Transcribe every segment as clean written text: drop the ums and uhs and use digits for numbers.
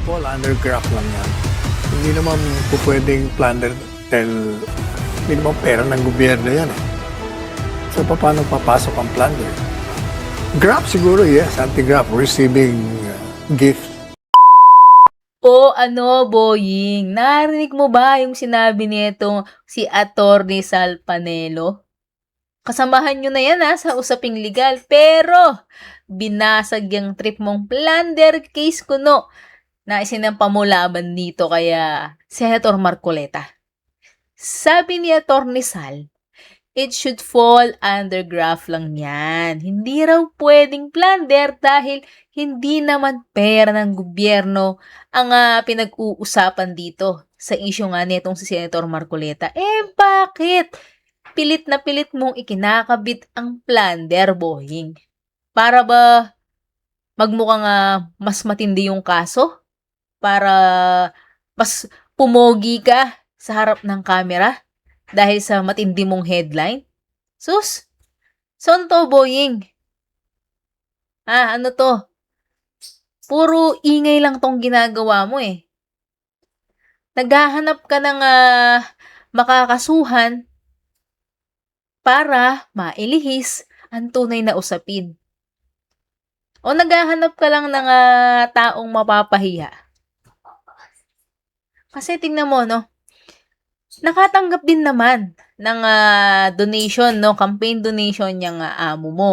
fall under graft lang yan. Hindi naman po pwedeng plunder dahil hindi naman pera ng gobyerno yan eh. So, paano papasok ang plunder? Graft siguro, yes. Anti-graft, receiving gift. O ano, Boying, narinig mo ba yung sinabi nitong si Attorney Sal Panelo? Kasamahan nyo na yan sa usaping legal. Pero, binasag yung trip mong plunder case kuno na isinampa mo laban dito kaya Senator Marcoleta. Sabi ni Attorney Sal, it should fall under graft lang yan. Hindi raw pwedeng plunder dahil hindi naman pera ng gobyerno ang pinag-uusapan dito sa issue nga nitong si Senator Marcoleta. Bakit? Pilit na pilit mong ikinakabit ang plunder, Boying. Para ba magmukhang mas matindi yung kaso? Para mas pumogi ka sa harap ng kamera? Dahil sa matindi mong headline? Sus! Son to, Boying? Ano to? Puro ingay lang tong ginagawa mo eh. Naghahanap ka ng makakasuhan para mailihis ang tunay na usapin. O naghahanap ka lang ng taong mapapahiya. Kasi tingnan mo, no? Nakatanggap din naman ng donation, no? Campaign donation niyang amo mo.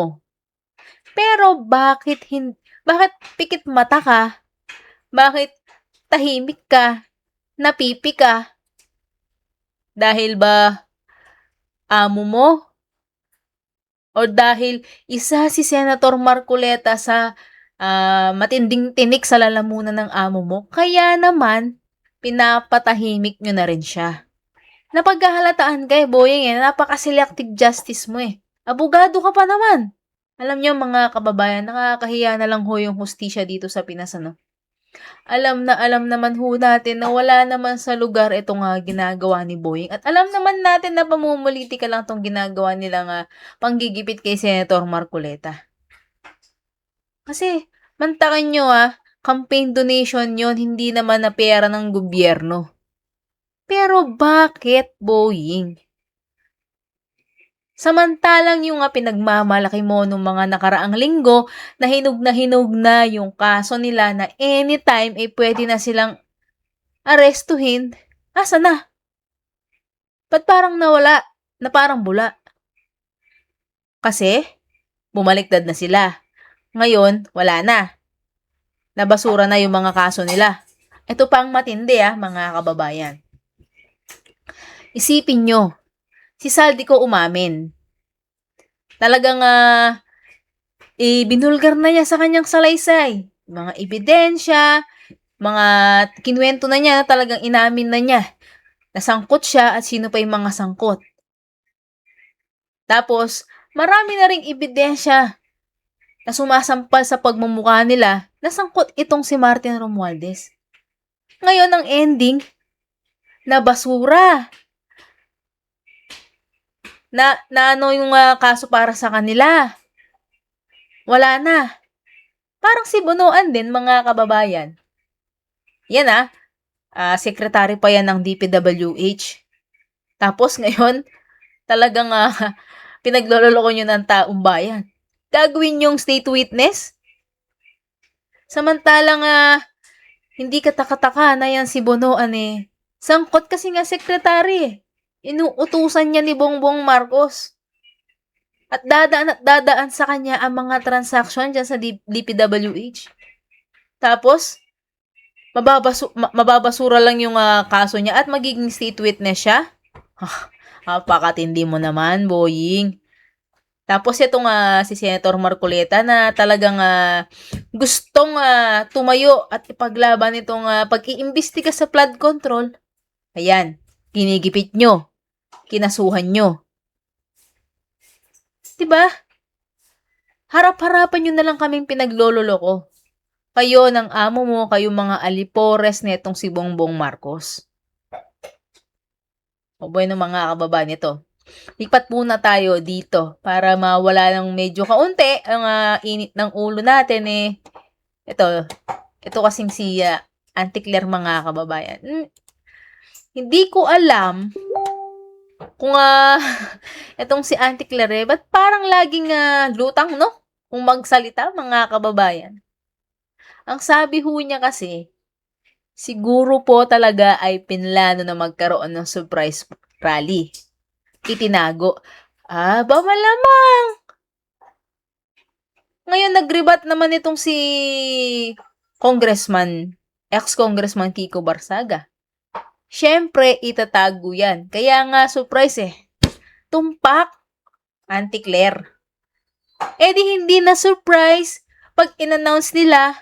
Pero bakit pikit mata ka? Bakit tahimik ka? Napipi ka? Dahil ba amo mo? O dahil isa si Senator Marcoleta sa matinding tinik sa lalamunan ng amo mo, kaya naman pinapatahimik nyo na rin siya. Napaghahalataan ka Boying napaka-selective justice mo Abogado ka pa naman. Alam niyo mga kababayan, nakakahiya na lang ho yung hustisya dito sa Pinas Alam naman ho natin na wala naman sa lugar itong ginagawa ni Boying. At alam naman natin na pamumulitika lang itong ginagawa nilang panggigipit kay Senator Marcoleta. Kasi, mantakan nyo campaign donation yon hindi naman na pera ng gobyerno. Pero bakit, Boying? Samantalang yung pinagmamalaki mo nung mga nakaraang linggo na hinug na yung kaso nila na anytime pwede na silang arestuhin, asa na? Ba't parang nawala? Na parang bula? Kasi, bumaliktad na sila. Ngayon, wala na. Nabasura na yung mga kaso nila. Ito pang matindi mga kababayan. Isipin nyo, si Saldico umamin. Talagang binulgar na niya sa kanyang salaysay. Mga ebidensya, mga kinwento na niya, talagang inamin na niya. Nasangkot siya at sino pa yung mga sangkot. Tapos, marami na ring ebidensya na sumasampal sa pagmumukha nila na sangkot itong si Martin Romualdez. Ngayon, ang ending, na basura. Na ano yung kaso para sa kanila? Wala na. Parang si Bunuan din, mga kababayan. Yan secretary pa yan ng DPWH. Tapos ngayon, talagang pinagloloko nyo ng taong bayan. Gagawin yung state witness? Samantalang hindi katakataka na yan si Bunuan sangkot kasi nga secretary Inuutusan niya ni Bongbong Marcos. At dadaan sa kanya ang mga transaction dyan sa DPWH. Tapos, mababasura lang yung kaso niya at magiging state witness siya. Napakatindi mo naman, Boying. Tapos itong si Senator Marcoleta na talagang gustong tumayo at ipaglaban itong pag-iimbestiga sa flood control. Ayan, ginigipit nyo. Kinasuhan nyo. Diba? Harap-harapan nyo na lang kaming pinaglololoko. Kayo ng amo mo, kayo mga alipores netong si Bongbong Marcos. O bueno mga kababayan nito. Lipat muna tayo dito para mawala ng medyo kaunti ang init ng ulo natin Ito kasing si Anti-Claire, mga kababayan. Hindi ko alam kung itong si Auntie Claire, ba't parang laging lutang, no? Kung magsalita, mga kababayan. Ang sabi ho niya kasi, siguro po talaga ay pinlano na magkaroon ng surprise rally. Itinago. Ba malamang. Ngayon, nag-rebat naman itong si ex-congressman Kiko Barsaga. Siyempre, itatago yan. Kaya nga, surprise Tumpak, Auntie Claire. Di hindi na surprise pag in-announce nila.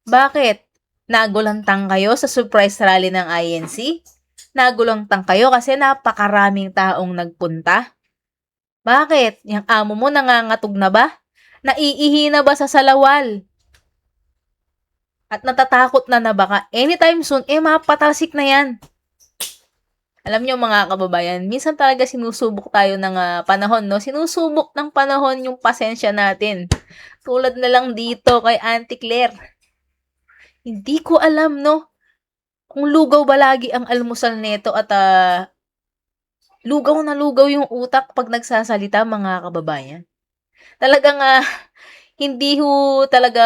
Bakit? Nagulantang kayo sa surprise rally ng INC? Nagulantang kayo kasi napakaraming taong nagpunta? Bakit? Yung amo mo nangangatog na ba? Naiihi na ba sa salawal? At natatakot na baka anytime soon, mapatalsik na yan. Alam nyo, mga kababayan, minsan talaga sinusubok tayo ng panahon, no? Sinusubok ng panahon yung pasensya natin. Tulad na lang dito kay Auntie Claire. Hindi ko alam, no? Kung lugaw ba lagi ang almusal neto at lugaw na lugaw yung utak pag nagsasalita, mga kababayan. Talagang hindi ho talaga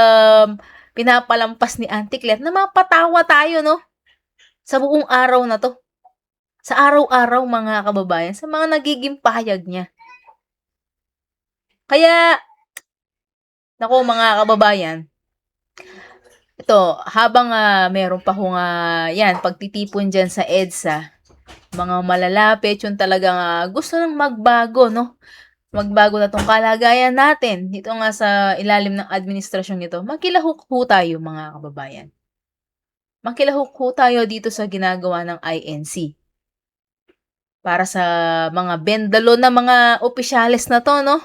pinapalampas ni Auntie Claire na mapatawa tayo, no? Sa buong araw na to. Sa araw-araw, mga kababayan, sa mga nagiging pahayag niya. Kaya, nako mga kababayan, ito, habang meron pa kong pagtitipon dyan sa EDSA, mga malalapit yung talagang gusto nang magbago, no? Magbago na tong kalagayan natin. Dito nga sa ilalim ng administrasyon nito, makilahok ho tayo, mga kababayan. Makilahok ho tayo dito sa ginagawa ng INC. Para sa mga bendalo na mga opisyales na to, no?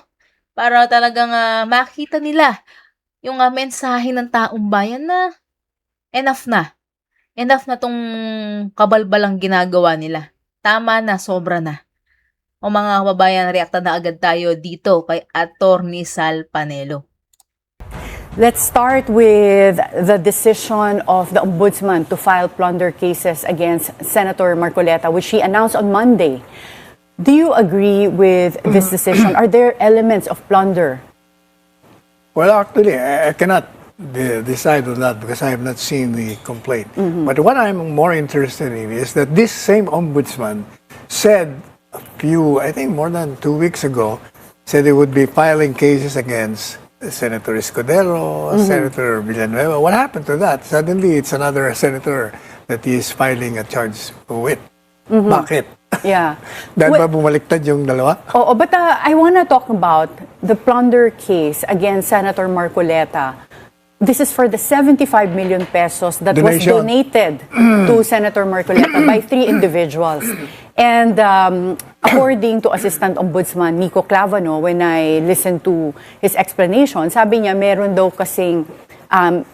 Para talagang makita nila yung mensahe ng taong bayan na enough na. Enough na tong kabalbalang ginagawa nila. Tama na, sobra na. O mga kababayan, reakta na agad tayo dito kay Attorney Sal Panelo. Let's start with the decision of the Ombudsman to file plunder cases against Senator Marcoleta, which she announced on Monday. Do you agree with this decision? Are there elements of plunder? Well, actually, I cannot decide on that because I have not seen the complaint. But what I'm more interested in is that this same ombudsman said I think more than 2 weeks ago, said he would be filing cases against Senator Escudero, Senator Villanueva. What happened to that? Suddenly, it's another senator that he is filing a charge with. Bakit? Yeah. Dahil ba bumaliktad yung dalawa? Oh, but I want to talk about the plunder case against Senator Marcoleta. This is for the 75 million pesos that was Donation. donated to Senator Marcoleta by 3 individuals. And according to Assistant Ombudsman Nico Clavano, when I listened to his explanation, sabi niya meron daw kasing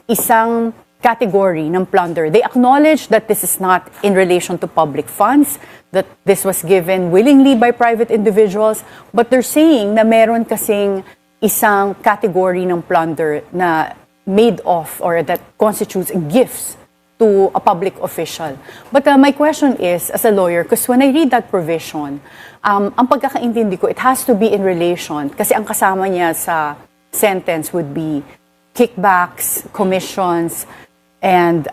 isang category ng plunder. They acknowledge that this is not in relation to public funds, that this was given willingly by private individuals, but they're saying na meron kasing isang category ng plunder na made of or that constitutes gifts to a public official. But my question is, as a lawyer, because when I read that provision, ang pagkakaintindi ko, it has to be in relation, kasi ang kasama niya sa sentence would be kickbacks, commissions, and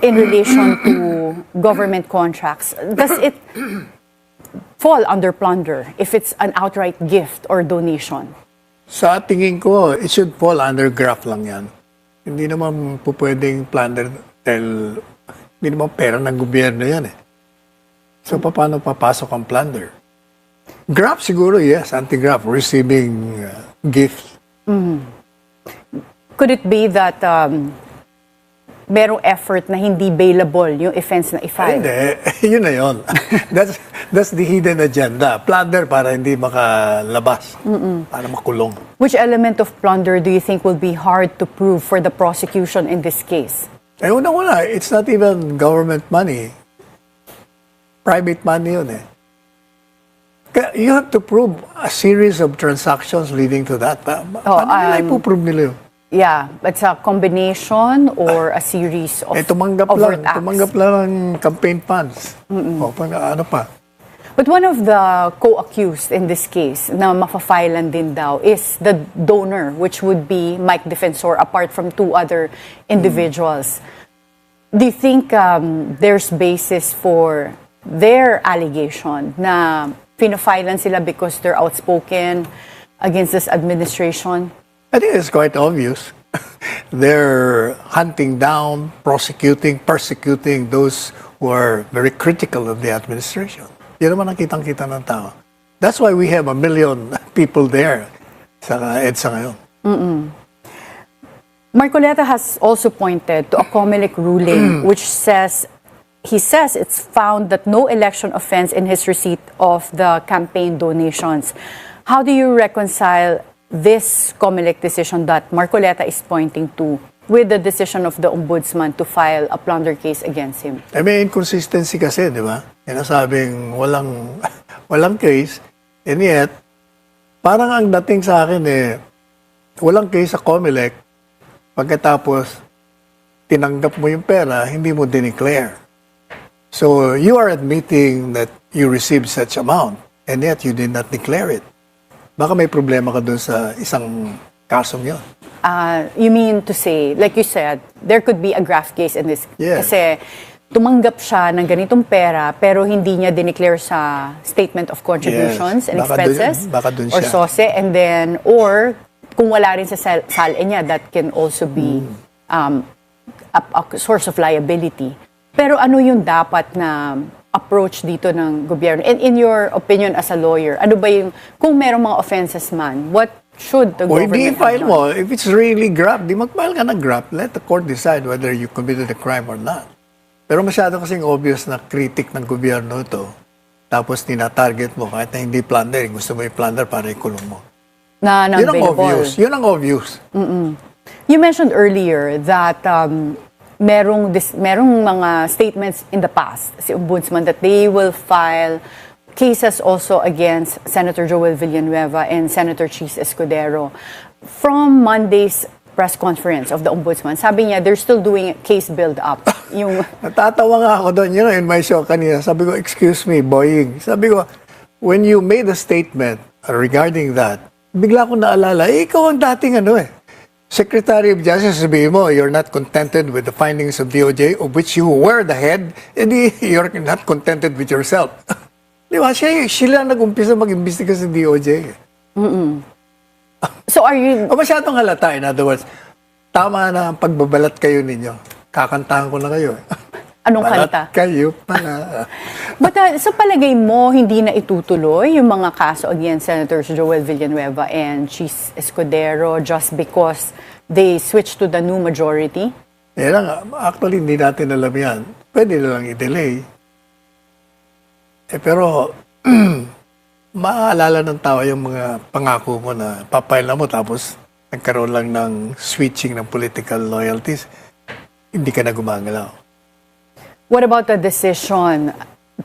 in relation to government contracts. Does it fall under plunder if it's an outright gift or donation? Sa tingin ko, it should fall under graft lang yan. Hindi naman po pwedeng plunder dahil hindi naman pera ng gobyerno yan So, paano papasok ang plunder? Graft siguro, yes. Anti-graft, receiving gifts. Could it be that merong effort na hindi bailable yung offense na i-file? Hindi, yun na yun. That's the hidden agenda. Plunder para hindi makalabas, para makulong. Which element of plunder do you think will be hard to prove for the prosecution in this case? Una-una, it's not even government money. Private money yun Kaya you have to prove a series of transactions leading to that. Paano nila ipuprove nila yun? Yeah, it's a combination or a series of overt acts. tumanggap lang ng campaign funds. O, ano pa? But one of the co-accused in this case na mafa-filean din daw is the donor, which would be Mike Defensor, apart from two other individuals. Do you think there's basis for their allegation na pina-filean sila because they're outspoken against this administration? I think it's quite obvious. They're hunting down, prosecuting, persecuting those who are very critical of the administration. Yun naman ang kitang-kita ng tao. That's why we have 1 million people there sa EDSA ngayon. Marcoleta has also pointed to a COMELEC ruling which says it's found that no election offense in his receipt of the campaign donations. How do you reconcile this COMELEC decision that Marcoleta is pointing to with the decision of the ombudsman to file a plunder case against him? May inconsistency kasi, di ba? Sinasabing walang case, and yet, parang ang dating sa akin walang case sa COMELEC, pagkatapos tinanggap mo yung pera, hindi mo dineclare. So, you are admitting that you received such amount, and yet you did not declare it. Baka may problema ka dun sa isang kasong yun. You mean to say, like you said, there could be a graft case in this. Yes. Kasi tumanggap siya ng ganitong pera pero hindi niya dineclare sa statement of contributions and Baka expenses baka dun or siya. SOSE, and then, or kung wala rin sa SALE niya, that can also be a source of liability. Pero ano yung dapat na approach dito ng gobyerno? And in your opinion as a lawyer, ano ba yung, kung merong mga offenses man, what should the O government hindi have file done? mo, if it's really graft, di mag-file ka ng graft. Let the court decide whether you committed a crime or not. Pero masyado kasing obvious na critic ng gobyerno ito. Tapos tina-target mo kahit na hindi plunder. Gusto mo i-plunder para ikulong mo. Na Yun ang non-bailable. obvious. Yun ang obvious. You mentioned earlier that merong mga statements in the past, si Ombudsman, that they will file cases also against Senator Joel Villanueva and Senator Chis Escudero. From Monday's press conference of the Ombudsman, sabi niya they're still doing case build-up. Yung Natatawa nga ako doon. You know, in my show kanina, sabi ko, excuse me, Boying. Sabi ko, when you made a statement regarding that, bigla ko naalala, ikaw ang dating Secretary of Justice, sabihin mo, you're not contented with the findings of DOJ, of which you were the head, and you're not contented with yourself. Di ba? Sila nag-umpisa mag-imbestiga sa DOJ. so are you O masyadong halata, in other words, tama na ang pagbabalat kayo ninyo. Kakantahan ko na kayo. anong Balat kanta? kayo pala. But sa palagay mo, hindi na itutuloy yung mga kaso against Senators Joel Villanueva and Chis Escudero just because they switched to the new majority? Yan lang, actually, hindi natin alam yan. Pwede na lang i-delay. Pero, maaalala ng tao yung mga pangako mo na papile na mo tapos nagkaroon lang ng switching ng political loyalties, hindi ka na gumagalaw. What about the decision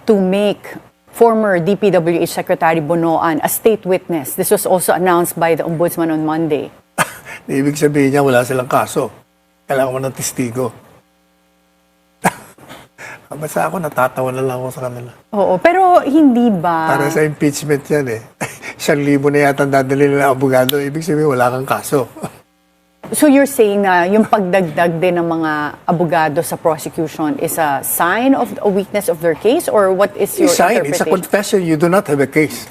to make former DPWH Secretary Bonoan a state witness? This was also announced by the Ombudsman on Monday. Ibig sabihin niya, wala silang kaso. Kailangan mo ng testigo. Basta ako, natatawa na lang ako sa kanila. Oo, pero hindi ba... Para sa impeachment yan 1,000 na yata dadali nila ng abogado. Ibig sabihin, wala kang kaso. So you're saying na yung pagdagdag din ng mga abogado sa prosecution is a sign of a weakness of their case, or what is your It's a interpretation? confession, you do not have a case.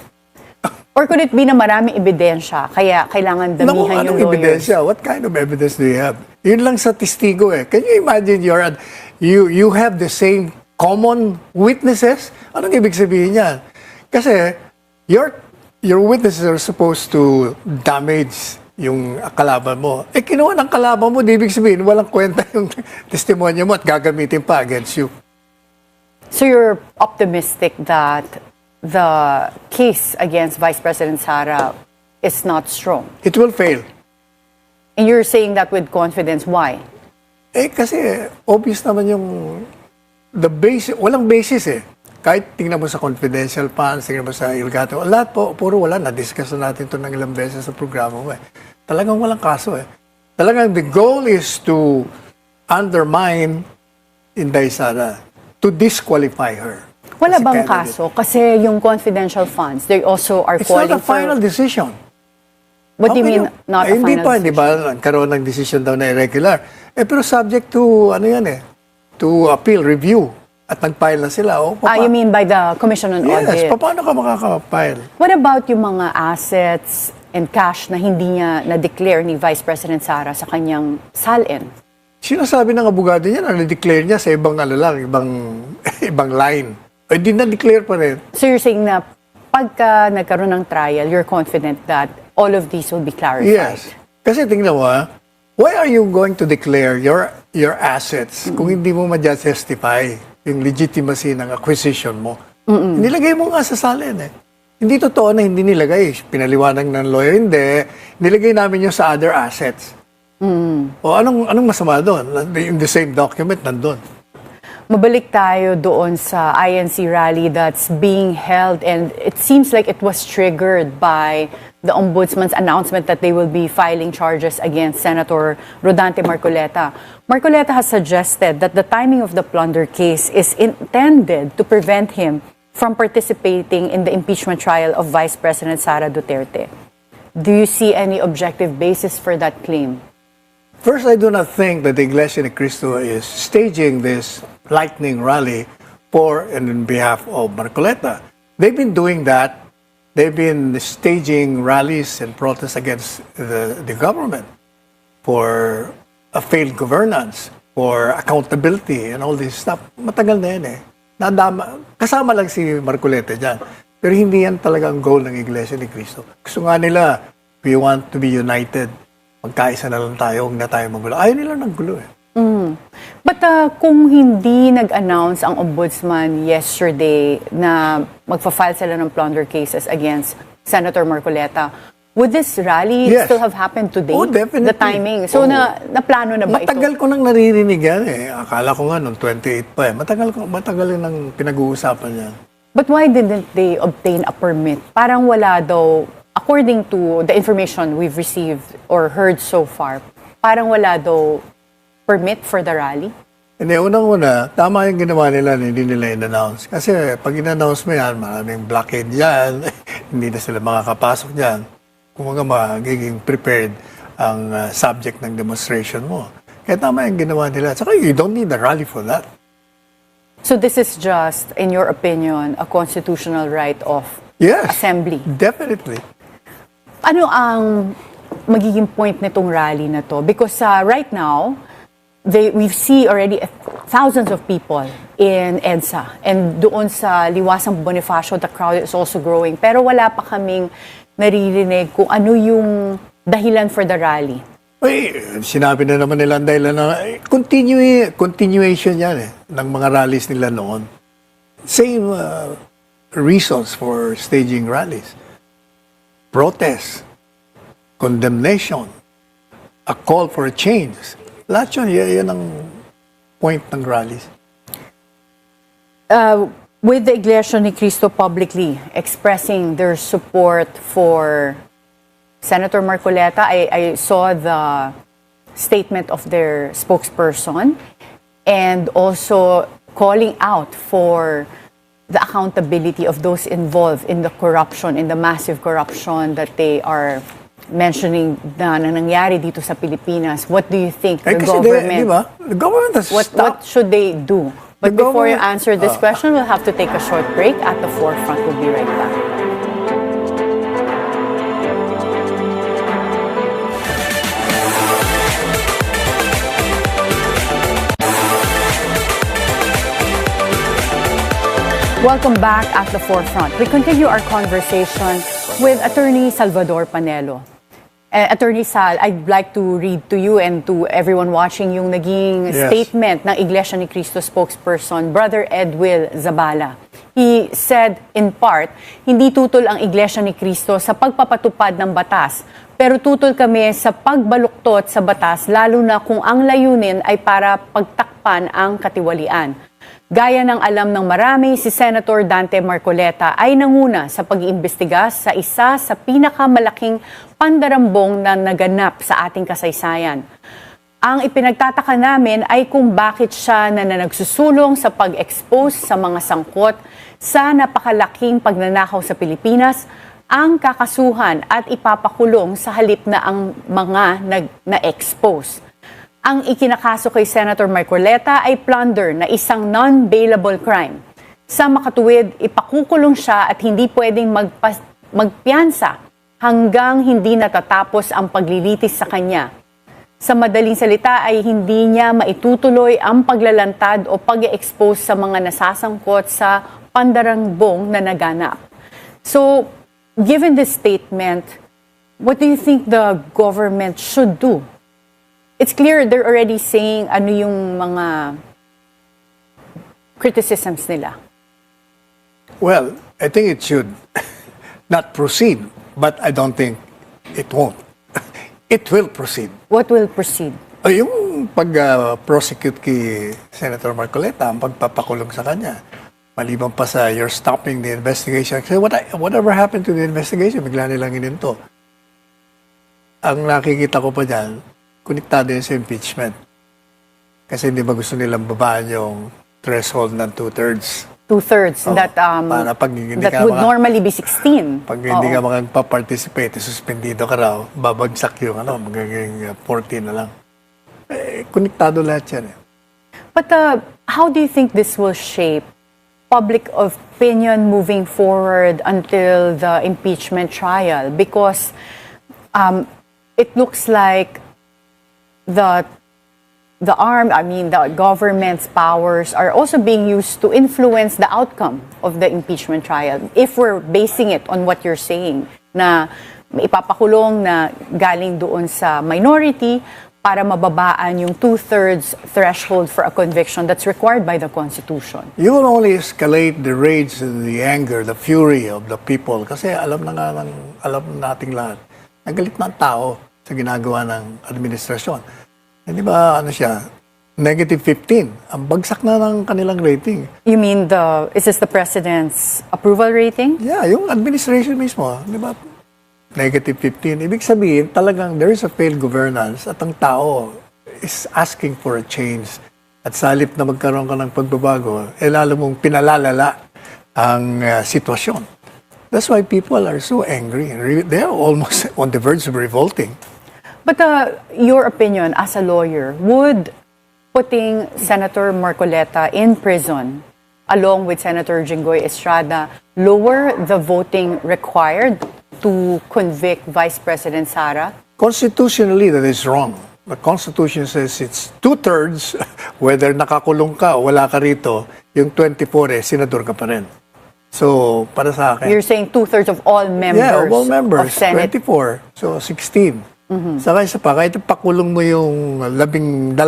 Or could it be na maraming ebidensya, kaya kailangan Naku, damihan anong yung lawyers? ebidensya? What kind of evidence do you have? Yun lang sa testigo Can you imagine you have the same common witnesses? Anong ibig sabihin yan? Kasi your witnesses are supposed to damage yung kalaban mo. Kinuha ng kalaban mo, di ibig sabihin, walang kwenta yung testimonya mo at gagamitin pa against you. So you're optimistic that the case against Vice President Sara is not strong? It will fail. And you're saying that with confidence. Why? Kasi obvious naman yung walang basis Kahit tingnan mo sa confidential funds, tingnan mo sa Ilgato, lahat puro wala. Na-discuss na natin ito ng ilang beses sa programa mo Talagang walang kaso Talagang the goal is to undermine Inday Sara, to disqualify her. Wala as a bang candidate. kaso? Kasi yung confidential funds, they also are It's calling not a final for... decision. What do you Okay, mean, not a hindi final pa, di decision? ba? Nagkaroon ng decision daw na irregular. Pero subject to, ano yan to appeal, review. At nag-file na sila. You mean by the Commission on Yes, Audit? paano ka makaka-file? What about yung mga assets and cash na hindi niya na-declare ni Vice President Sara sa kanyang salin? Sinasabi ng abogado niya na na-declare niya sa ibang ibang line. Hindi na-declare pa rin. So you're saying na pagka nagkaroon ng trial, you're confident that all of these will be clarified? Yes. Kasi tingnan mo why are you going to declare your assets kung hindi mo ma-justify yung legitimacy ng acquisition mo? Nilagay mo nga sa salin Hindi totoo na hindi nilagay. Pinaliwanag ng lawyer, hindi. Nilagay namin yung sa other assets. O anong masama doon? In the same document, nandun. Mabalik tayo doon sa INC rally that's being held, and it seems like it was triggered by the Ombudsman's announcement that they will be filing charges against Senator Rodante Marcoleta. Marcoleta has suggested that the timing of the plunder case is intended to prevent him from participating in the impeachment trial of Vice President Sara Duterte. Do you see any objective basis for that claim? First, I do not think that the Iglesia ni Cristo is staging this lightning rally for and in behalf of Marcoleta. They've been doing that. They've been staging rallies and protests against the government for a failed governance, for accountability and all this stuff. Matagal na yan kasama lang si Marcoleta dyan. Pero hindi yan talaga ang goal ng Iglesia ni Cristo. Gusto nga nila, we want to be united. Magkaisa na lang tayo, huwag na tayo magulo. Ayaw nila ng gulo But kung hindi nag-announce ang Ombudsman yesterday na magpa-file sila ng plunder cases against Senator Marcoleta, would this rally Yes. still have happened today? Oh, definitely. The timing. So, Oh. naplano na ba Matagal ito? ko nang naririnig yan Akala ko nga nung 28 pa Matagal nang pinag-uusapan yan. But why didn't they obtain a permit? Parang wala daw, according to the information we've received or heard so far, parang wala daw permit for the rally? Hindi, unang-una, tama yung ginawa nila na hindi nila in-announce. Kasi pag in-announce mo yan, maraming blockade yan, hindi na sila makakapasok dyan. Kung magiging prepared ang subject ng demonstration mo. Kaya tama yung ginawa nila. Saka you don't need a rally for that. So this is just, in your opinion, a constitutional right of Yes, assembly? definitely. Ano ang magiging point nitong rally na to? Because right now, we see already thousands of people in EDSA. And doon sa Liwasang Bonifacio, the crowd is also growing. Pero wala pa kaming naririnig kung ano yung dahilan for the rally. Sinabi na naman nila dahil continuation yan ng mga rallies nila noon. Same reasons for staging rallies. Protest, condemnation, a call for a change. Lahat yan ang point ng rallies. With the Iglesia ni Cristo publicly expressing their support for Senator Marcoleta, I saw the statement of their spokesperson and also calling out for the accountability of those involved in the corruption, in the massive corruption that they are mentioning na nangyari dito sa Pilipinas. What do you think the Kasi government... di ba? The government has What stopped. should they do? But The before you government- answer this question, we'll have to take a short break. At the forefront, we'll be right back. Welcome back at the forefront. We continue our conversation with Attorney Salvador Panelo. Attorney Sal, I'd like to read to you and to everyone watching yung naging Yes. statement ng Iglesia ni Cristo spokesperson, Brother Edwil Zabala. He said, in part, hindi tutol ang Iglesia ni Cristo sa pagpapatupad ng batas, pero tutol kami sa pagbaluktot sa batas, lalo na kung ang layunin ay para pagtakpan ang katiwalian. Gaya ng alam ng marami, si Senator Dante Marcoleta ay nanguna sa pag-iimbestiga sa isa sa pinakamalaking pandarambong na naganap sa ating kasaysayan. Ang ipinagtataka namin ay kung bakit siya na nagsusulong sa pag-expose sa mga sangkot sa napakalaking pagnanakaw sa Pilipinas ang kakasuhan at ipapakulong sa halip na ang mga na-expose. Ang ikinakaso kay Senator Marcoleta ay plunder na isang non-bailable crime. Sa makatuwid, ipakukulong siya at hindi pwedeng magpiyansa hanggang hindi natatapos ang paglilitis sa kanya. Sa madaling salita ay hindi niya maitutuloy ang paglalantad o pag-expose sa mga nasasangkot sa pandarangbong na naganap. So, given this statement, what do you think the government should do? It's clear they're already saying ano yung mga criticisms nila. Well, I think it should not proceed, but I don't think it won't. It will proceed. What will proceed? Yung pag-prosecute kay Senator Marcoleta, ang pagpapakulong sa kanya, maliban pa sa you're stopping the investigation. Kasi whatever happened to the investigation, bigla nilang ininto. Ang nakikita ko pa dyan, konektado yun sa impeachment. Kasi hindi ba gusto nilang babaan yung threshold ng 2/3? 2/3 that para pag hindi that ka would normally be 16. Pag hindi ka makapag-participate, suspendido ka raw, babagsak yung magiging 14 na lang. Konektado lahat yan eh. But how do you think this will shape public opinion moving forward until the impeachment trial? Because it looks like the government's powers are also being used to influence the outcome of the impeachment trial. If we're basing it on what you're saying, na ipapakulong na galing doon sa minority para mababaan yung 2/3 threshold for a conviction that's required by the Constitution. You will only escalate the rage, the anger, the fury of the people. Kasi alam nating lahat. Nagalit na ang tao sa ginagawa ng administrasyon. Di ba, -15. Ang bagsak na ng kanilang rating. You mean is this the President's approval rating? Yeah, yung administration mismo, di ba? -15. Ibig sabihin, talagang there is a failed governance at ang tao is asking for a change. At sa halip na magkaroon ka ng pagbabago, lalo mong pinalalala ang sitwasyon. That's why people are so angry. They are almost on the verge of revolting. But your opinion as a lawyer, would putting Senator Marcoleta in prison along with Senator Jinggoy Estrada lower the voting required to convict Vice President Sara? Constitutionally, that is wrong. The Constitution says it's 2/3, whether nakakulong ka o wala ka rito, yung 24 senador ka pa rin. So, para sa akin... You're saying 2/3 of all members, yeah, all members, of Senate? 24. So, 16. Saka isa pa, kahit pakulong mo yung 12,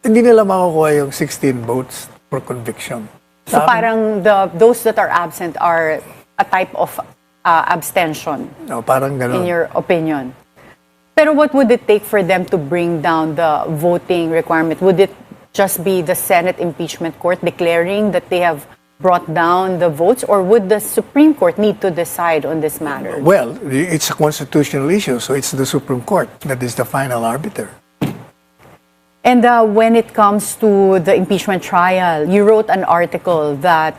hindi nila makukuha yung 16 votes for conviction. So parang those that are absent are a type of abstention, No, parang gano'n. in your opinion. Pero what would it take for them to bring down the voting requirement? Would it just be the Senate impeachment court declaring that they have brought down the votes, or would the Supreme Court need to decide on this matter? Well, it's a constitutional issue, so it's the Supreme Court that is the final arbiter. And when it comes to the impeachment trial, you wrote an article that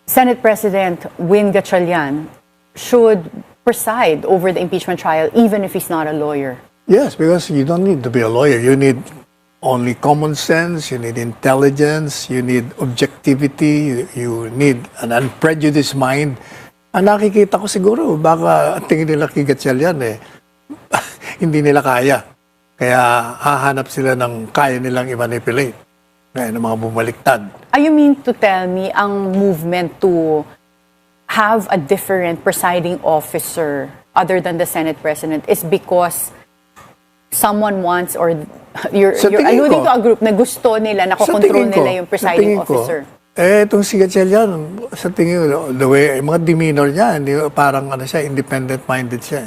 Senate President Win Gatchalian should preside over the impeachment trial even if he's not a lawyer. Yes, because you don't need to be a lawyer. You need only common sense, you need intelligence, you need objectivity, you need an unprejudiced mind. Ang nakikita ko siguro, baka tingin nila kay Gatchalian hindi nila kaya. Kaya hahanap sila ng kaya nilang i-manipulate. Kaya ng mga bumaliktad. You mean to tell me ang movement to have a different presiding officer other than the Senate President is because someone wants, or you're tingin alluding ko, to a group na gusto nila, nakokontrol nila yung presiding officer? Itong si Gatchalian, sa tingin ko, the way, mga demeanor niya, parang independent-minded siya.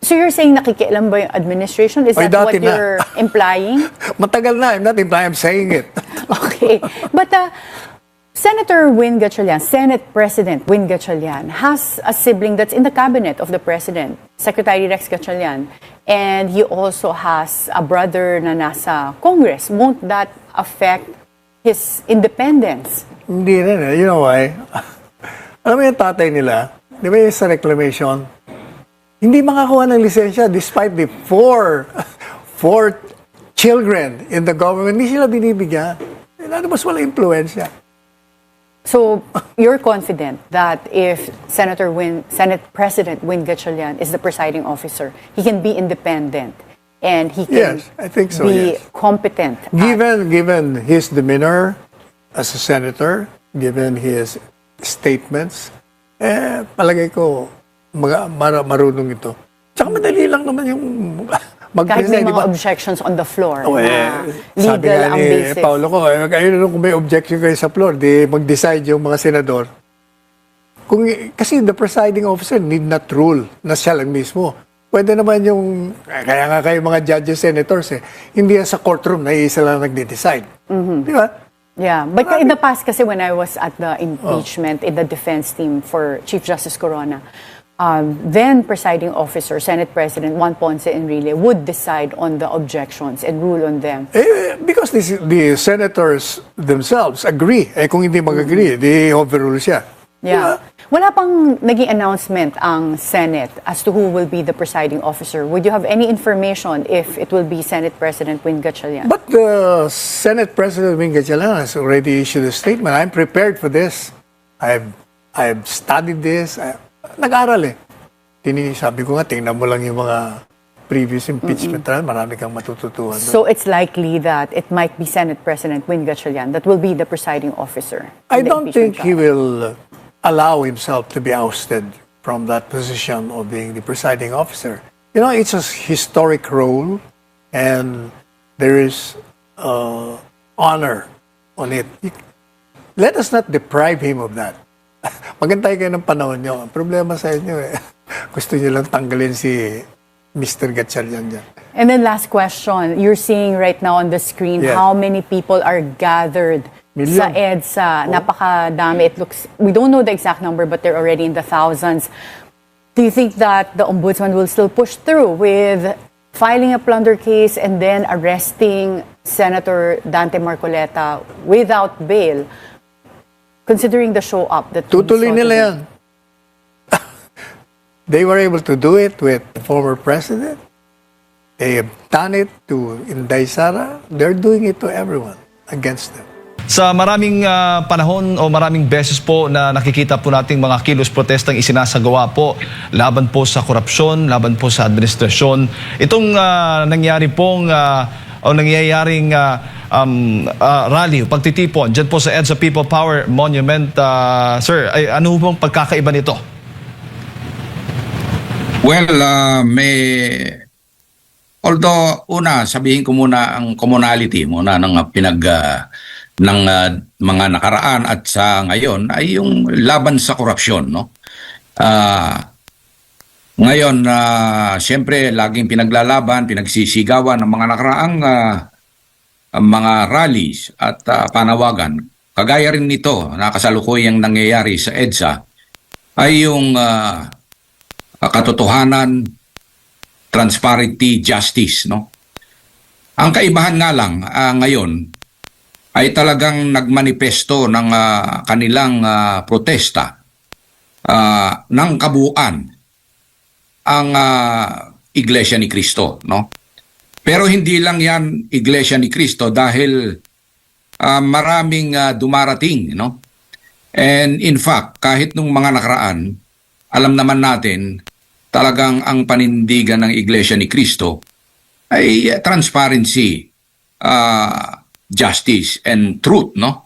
So you're saying nakikialam ba yung administration? Is that what dati na. you're implying? Matagal na, I'm not implying, I'm saying it. Okay. But Senator Win Gatchalian, Senate President Win Gatchalian, has a sibling that's in the cabinet of the President, Secretary Rex Gatchalian. And he also has a brother na nasa Congress. Won't that affect his independence? Hindi rin eh. You know why? Alam mo yung tatay nila, di ba yung sa reclamation, hindi makakuha ng lisensya despite the four children in the government. Hindi sila binibigyan. Ano mas wala impluensya. So you're confident that if Senate President Win Gatchalian is the presiding officer, he can be independent and he can Yes, I think so, be yes. competent. Given his demeanor as a senator, given his statements, palagay ko marunong ito. Tsaka madali lang naman yung Kahit may mag-present, di mga ba? objections on the floor Oh, na sabi legal nga ang ni basis. Paulo ko, ayun kung may objection kayo sa floor, di mag-decide yung mga senador. Kasi the presiding officer need not rule na siya lang mismo. Pwede naman yung, kaya nga kayo mga judges, senators, hindi yan sa courtroom na iisa lang nagde-decide. Di ba? Yeah, but in the past kasi when I was at the impeachment in the defense team for Chief Justice Corona, then presiding officer, Senate President Juan Ponce Enrile would decide on the objections and rule on them. Because the senators themselves agree. Kung hindi mag-agree, di overrule siya. Yeah. Wala pang naging announcement ang Senate as to who will be the presiding officer. Would you have any information if it will be Senate President Win Gatchalian? But the Senate President Win Gatchalian has already issued a statement. I'm prepared for this. I've studied this. Nag-aral eh. Sabi ko nga, tingnan mo lang yung mga previous impeachment trial, marami kang matututuhan. So it's likely that it might be Senate President Win Gatchalian that will be the presiding officer. I in the don't impeachment think he trial. will allow himself to be ousted from that position of being the presiding officer. You know, it's a historic role and there is honor on it. Let us not deprive him of that. Magantay kayo ng panahon nyo. Ang problema sa inyo gusto nyo lang tanggalin si Mr. Gatchalian dyan. And then last question, you're seeing right now on the screen Yes. how many people are gathered Million. sa EDSA. Napakadami. It looks, we don't know the exact number, but they're already in the thousands. Do you think that the ombudsman will still push through with filing a plunder case and then arresting Senator Dante Marcoleta without bail, considering the show up that we Tutuloy saw nila today? yan. They were able to do it with the former president. They have done it to Inday Sara. They're doing it to everyone against them. Sa maraming panahon o maraming beses po na nakikita po nating mga kilos protestang isinasagawa po laban po sa korupsyon, laban po sa administrasyon. Itong nangyari pong o nangyayaring rally, pagtitipon dyan po sa EDSA People Power Monument, sir, ay, ano pong pagkakaiba nito? Well, although una sabihin ko muna ang commonality muna ng ng mga nakaraan at sa ngayon ay yung laban sa korupsyon, no? Ngayon, siyempre laging pinaglalaban, pinagsisigawan ng mga nakaraang mga rallies at panawagan. Kagaya rin nito na kasalukuyang nangyayari sa EDSA ay yung katotohanan, transparency, justice, no? Ang kaibahan nga lang ngayon ay talagang nagmanifesto ng kanilang protesta ng kabuuan ang Iglesia ni Cristo, no? Pero hindi lang yan Iglesia ni Cristo dahil maraming dumarating, no? And in fact, kahit nung mga nakaraan, alam naman natin talagang ang panindigan ng Iglesia ni Cristo ay transparency, justice, and truth, no?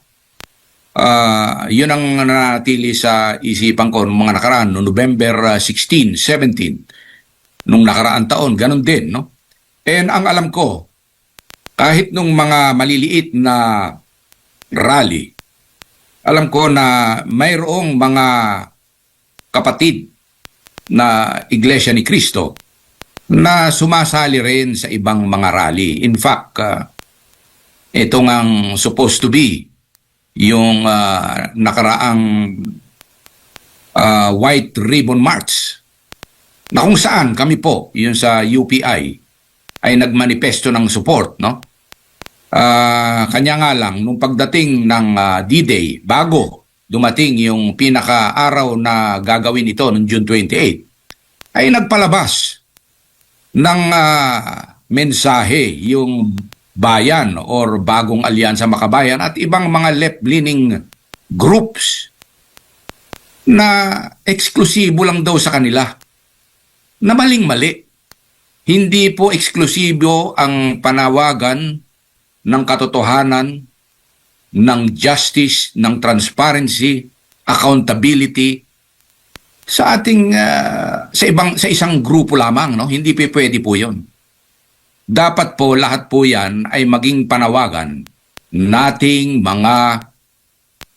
Yun ang nanatili sa isipan ko noong mga nakaraan, noong November 16, 17, nung nakaraan taon, ganun din, no? And ang alam ko, kahit nung mga maliliit na rally, alam ko na mayroong mga kapatid na Iglesia ni Cristo na sumasali rin sa ibang mga rally. In fact, ito ngang supposed to be yung nakaraang White Ribbon March na kung saan kami po, yun sa UPI, ay nagmanifesto ng support, no? Kanya nga lang, nung pagdating ng D-Day, bago dumating yung pinaka-araw na gagawin ito noong June 28, ay nagpalabas ng mensahe yung bayan or bagong alyansa makabayan at ibang mga left-leaning groups na eksklusibo lang daw sa kanila. Na maling-mali. Hindi po eksklusibo ang panawagan ng katotohanan, ng justice, ng transparency, accountability sa ating sa isang grupo lamang, no? Hindi pwede po 'yon. Dapat po lahat po 'yan ay maging panawagan nating mga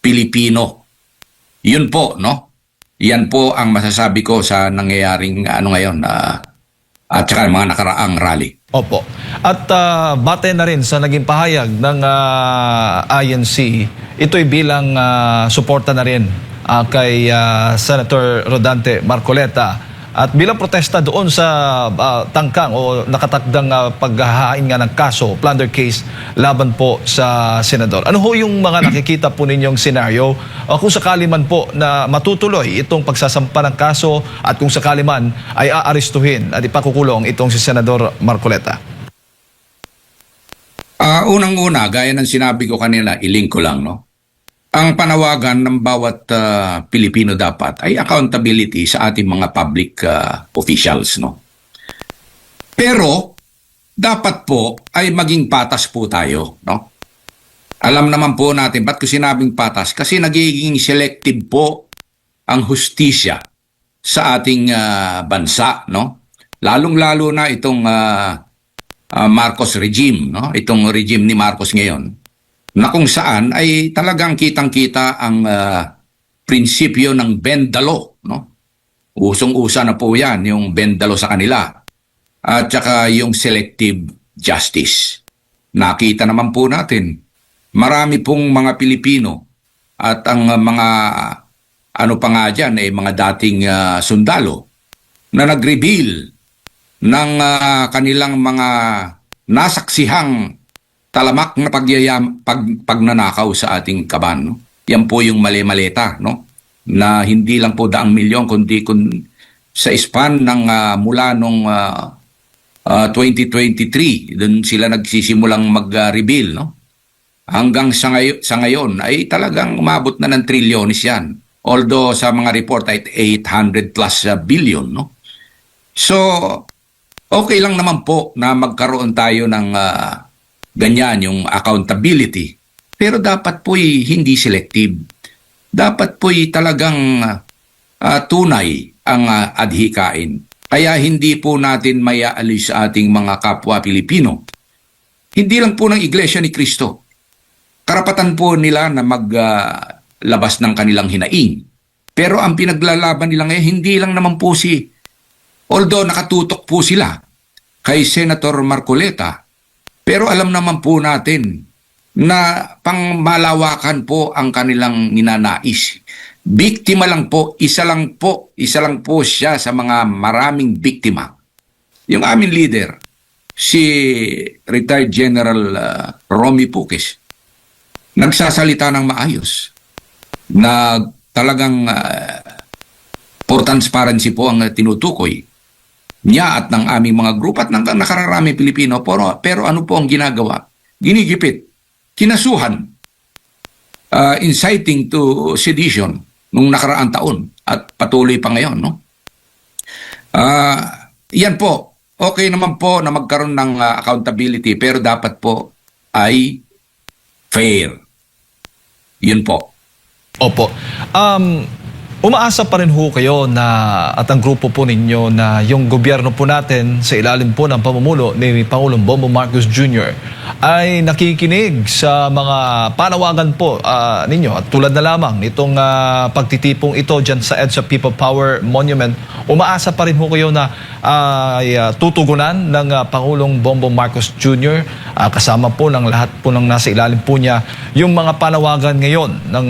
Pilipino. 'Yun po, no? Yan po ang masasabi ko sa nangyayaring ngayon at saka mga nakaraang rally. Opo. At batay na rin sa naging pahayag ng INC, ito'y bilang suporta na rin kay Senator Rodante Marcoleta at bilang protesta doon sa tangkang o nakatakdang paghahain nga ng kaso, plunder case, laban po sa senador. Ano ho yung mga nakikita po ninyong senaryo kung sakali man po na matutuloy itong pagsasampa ng kaso at kung sakali man ay aarestuhin at ipakukulong itong si Senador Marcoleta? Unang-una, gaya ng sinabi ko kanina, ilink ko lang, no? Ang panawagan ng bawat Pilipino dapat ay accountability sa ating mga public officials, no? Pero dapat po ay maging patas po tayo, no? Alam naman po natin, ba't ko sinabing patas? Kasi nagiging selective po ang hustisya sa ating bansa, no? Lalong-lalo na itong Marcos regime, no? Itong regime ni Marcos ngayon, na kung saan ay talagang kitang-kita ang prinsipyo ng bend the law, no? Usong-usa na po yan, yung bend the law sa kanila. At saka yung selective justice. Nakita naman po natin, marami pong mga Pilipino at ang mga ano pa nga dyan, mga dating sundalo na nag-reveal ng kanilang mga nasaksihang talamak na pagnanakaw sa ating kaban, no? Yan po yung mali-maleta, no? Na hindi lang po daang milyon, kundi sa span ng mula nung 2023, doon sila nagsisimulang mag-reveal, no? Hanggang sa ngayon ay talagang umabot na ng trilyones yan. Although sa mga report ay 800 plus billion, no? So, okay lang naman po na magkaroon tayo ng ganyan yung accountability. Pero dapat po'y hindi selective. Dapat po'y talagang tunay ang adhikain. Kaya hindi po natin mayaalis sa ating mga kapwa Pilipino. Hindi lang po ng Iglesia ni Cristo. Karapatan po nila na maglabas ng kanilang hinaing. Pero ang pinaglalaban nila ngayon, hindi lang naman po although nakatutok po sila kay Senator Marcoleta, pero alam naman po natin na pangmalawakan po ang kanilang ninanais. Biktima lang po, isa lang po siya sa mga maraming biktima. Yung aming leader, si retired General Romy Puques, nagsasalita ng maayos na talagang for transparency po ang tinutukoy niya at ng aming mga group at ng nakararami Pilipino. Pero ano po ang ginagawa? Ginigipit, kinasuhan, inciting to sedition nung nakaraang taon at patuloy pa ngayon, no? Yan po, okay naman po na magkaroon ng accountability, pero dapat po ay fair. Yun po. Opo. Umaasa pa rin ho kayo na at ang grupo po ninyo na yung gobyerno po natin sa ilalim po ng pamumulo ni Pangulong Bongbong Marcos Jr. ay nakikinig sa mga panawagan po ninyo at tulad na lamang nitong pagtitipong ito dyan sa EDSA People Power Monument. Umaasa pa rin ho kayo na tutugunan ng Pangulong Bongbong Marcos Jr. Kasama po ng lahat po ng nasa ilalim po niya yung mga panawagan ngayon ng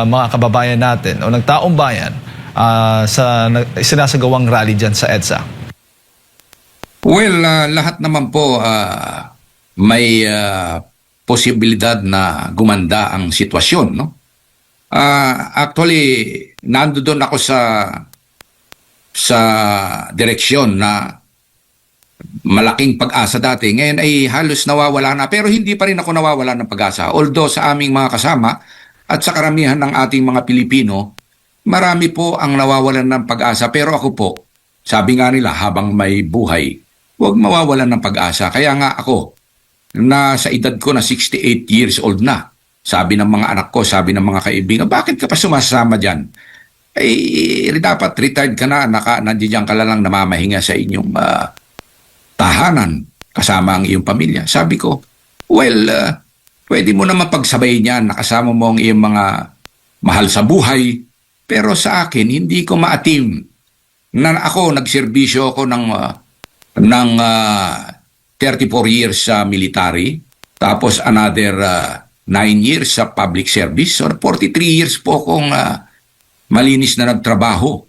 mga kababayan natin o ng taong bayan sa sinasagawang rally dyan sa EDSA? Well, lahat naman po may posibilidad na gumanda ang sitwasyon, no? Actually, nandoon ako sa direksyon na malaking pag-asa dati. Ngayon ay halos nawawala na, pero hindi pa rin ako nawawala ng pag-asa. Although sa aming mga kasama at sa karamihan ng ating mga Pilipino, marami po ang nawawalan ng pag-asa. Pero ako po, sabi nga nila, habang may buhay, huwag mawawalan ng pag-asa. Kaya nga ako, na sa edad ko na 68 years old na, sabi ng mga anak ko, sabi ng mga kaibigan, bakit ka pa sumasama dyan? Dapat retired ka na, nandiyan ka lang namamahinga sa inyong tahanan, kasama ang iyong pamilya. Sabi ko, well, pwede mo na mapagsabay niyan, nakasama mo ang iyong mga mahal sa buhay, pero sa akin, hindi ko maatim na ako, nagserbisyo ako ng 34 years sa military, tapos another 9 years sa public service. So 43 years po akong malinis na nagtrabaho.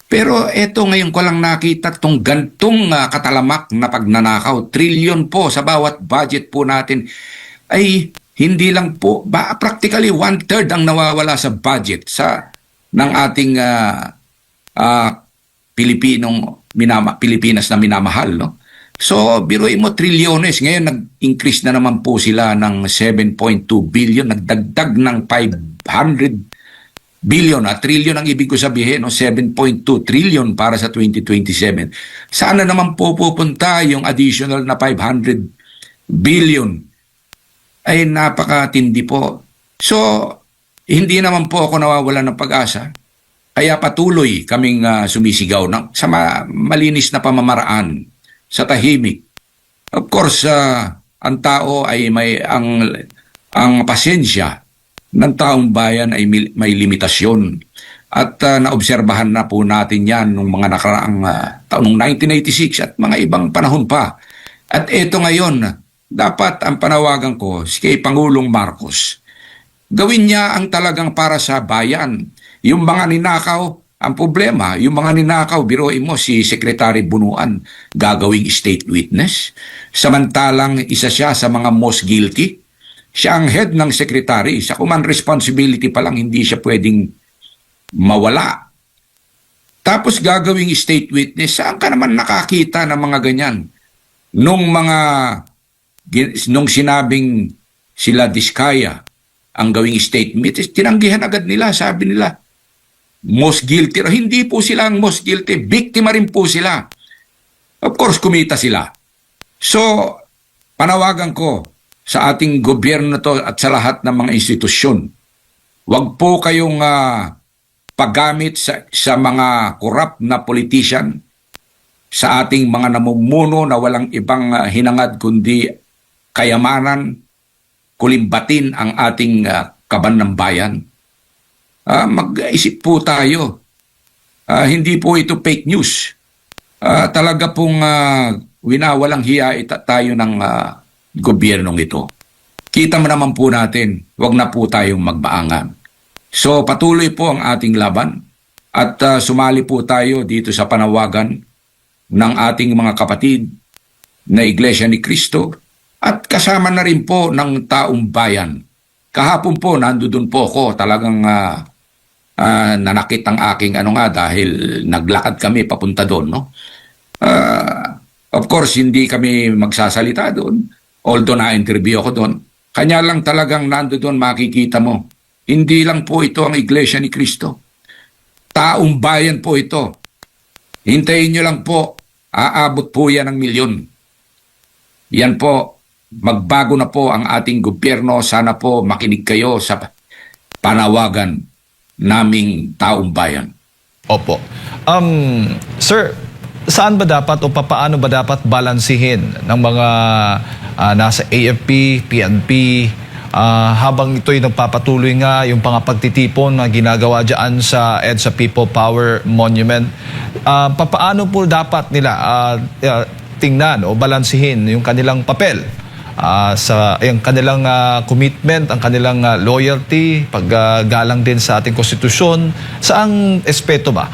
Pero eto ngayon ko lang nakita itong gantong katalamak na pagnanakaw. Trilyon po sa bawat budget po natin. Ay hindi lang po, practically 1/3 ang nawawala sa budget ng ating Pilipinas na minamahal, no? So, biruin mo, trilyones. Ngayon, nag-increase na naman po sila ng 7.2 billion. Nagdagdag ng 500 billion. Trillion ang ibig ko sabihin, no? 7.2 trillion para sa 2027. Saan na naman po pupunta yung additional na 500 billion? Ay, napakatindi po. So, hindi naman po ako nawawalan ng pag-asa. Kaya patuloy kaming sumisigaw sa malinis na pamamaraan, sa tahimik. Of course, ang tao ay ang pasensya ng taong bayan ay may limitasyon. At naobserbahan na po natin yan nung mga nakaraang taon, noong 1986 at mga ibang panahon pa. At eto ngayon, dapat ang panawagan ko kay Pangulong Marcos, gawin niya ang talagang para sa bayan. Yung mga ninakaw, ang problema, yung mga ninakaw, biruin mo si Secretary Bunuan, gagawing state witness. Samantalang isa siya sa mga most guilty. Siya ang head ng secretary. Sa command responsibility pa lang, hindi siya pwedeng mawala. Tapos gagawing state witness, saan ka naman nakakita ng mga ganyan? Nung sinabing sila Diskaya ang gawing state witness, tinanggihan agad nila, sabi nila, most guilty. Hindi po sila ang most guilty. Biktima rin po sila. Of course, kumita sila. So, panawagan ko sa ating gobyerno to at sa lahat ng mga institusyon, huwag po kayong paggamit sa mga corrupt na politician, sa ating mga namumuno na walang ibang hinangad kundi kayamanan, kulimbatin ang ating kaban ng bayan. Mag-isip po tayo. Hindi po ito fake news. Talaga pong winawalang hiya tayo ng gobyernong ito. Kita mo naman po natin, wag na po tayong magbaangan. So patuloy po ang ating laban at sumali po tayo dito sa panawagan ng ating mga kapatid na Iglesia ni Cristo at kasama na rin po ng taong bayan. Kahapon po, nandoon po ako, talagang nanakit ang aking dahil naglakad kami papunta doon, no? Of course, hindi kami magsasalita doon, although na-interview ako doon. Kanya lang talagang nandoon makikita mo. Hindi lang po ito ang Iglesia ni Cristo. Taong bayan po ito. Hintayin nyo lang po, aabot po yan ng milyon. Yan po, magbago na po ang ating gobyerno. Sana po makinig kayo sa panawagan naming taong bayan. Opo. Sir, saan ba dapat o papaano ba dapat balansihin ng mga nasa AFP, PNP, habang ito'y nagpapatuloy nga yung pagtitipon na ginagawa dyan sa EDSA People Power Monument? Papaano po dapat nila tingnan o balansihin yung kanilang papel sa yung kanilang commitment, ang kanilang loyalty, paggalang din sa ating konstitusyon, saang espeto ba?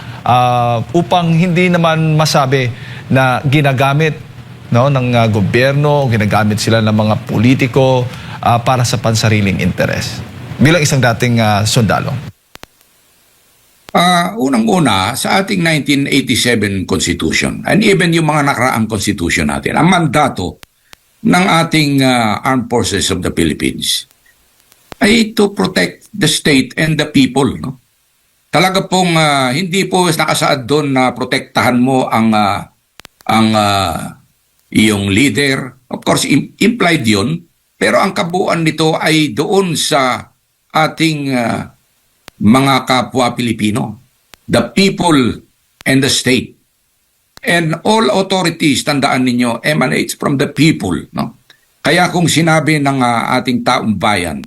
Upang hindi naman masabi na ginagamit ng gobyerno, ginagamit sila ng mga politiko para sa pansariling interes. Bilang isang dating sundalo. Unang-una, sa ating 1987 Constitution, and even yung mga nakaraang Constitution natin, ang mandato ng ating Armed Forces of the Philippines ay to protect the state and the people. No? Talaga pong hindi po nakasaad doon na protektahan mo ang iyong leader. Of course, implied yun, pero ang kabuuan nito ay doon sa ating mga kapwa Pilipino, the people and the state. And all authorities, tandaan ninyo, emanates from the people. No? Kaya kung sinabi ng ating taong bayan,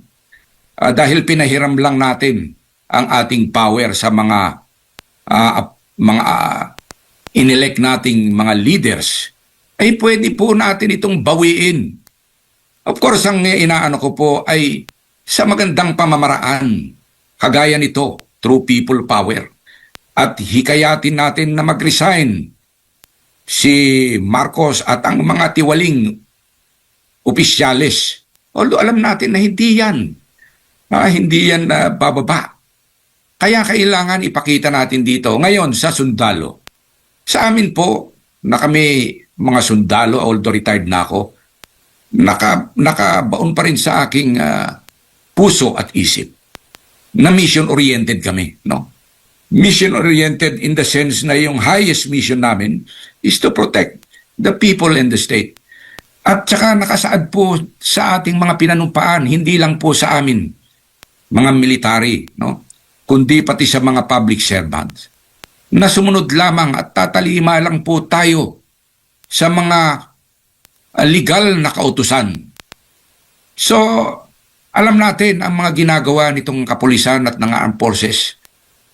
dahil pinahiram lang natin ang ating power sa mga inelect nating mga leaders, ay pwede po natin itong bawiin. Of course, ang inaano ko po ay sa magandang pamamaraan, kagaya nito, through people power. At hikayatin natin na mag-resign si Marcos at ang mga tiwaling opisyales. Although alam natin na hindi yan bababa. Kaya kailangan ipakita natin dito. Ngayon, sa sundalo. Sa amin po, na kami mga sundalo, although retired na ako, nakabaon pa rin sa aking puso at isip na mission-oriented kami. No? Mission-oriented in the sense na yung highest mission namin is to protect the people and the state. At saka nakasaad po sa ating mga pinanumpaan, hindi lang po sa amin, mga military, no? Kundi pati sa mga public servants, na sumunod lamang at tatalima lang po tayo sa mga legal na kautusan. So, alam natin ang mga ginagawa nitong kapulisan at ng armed forces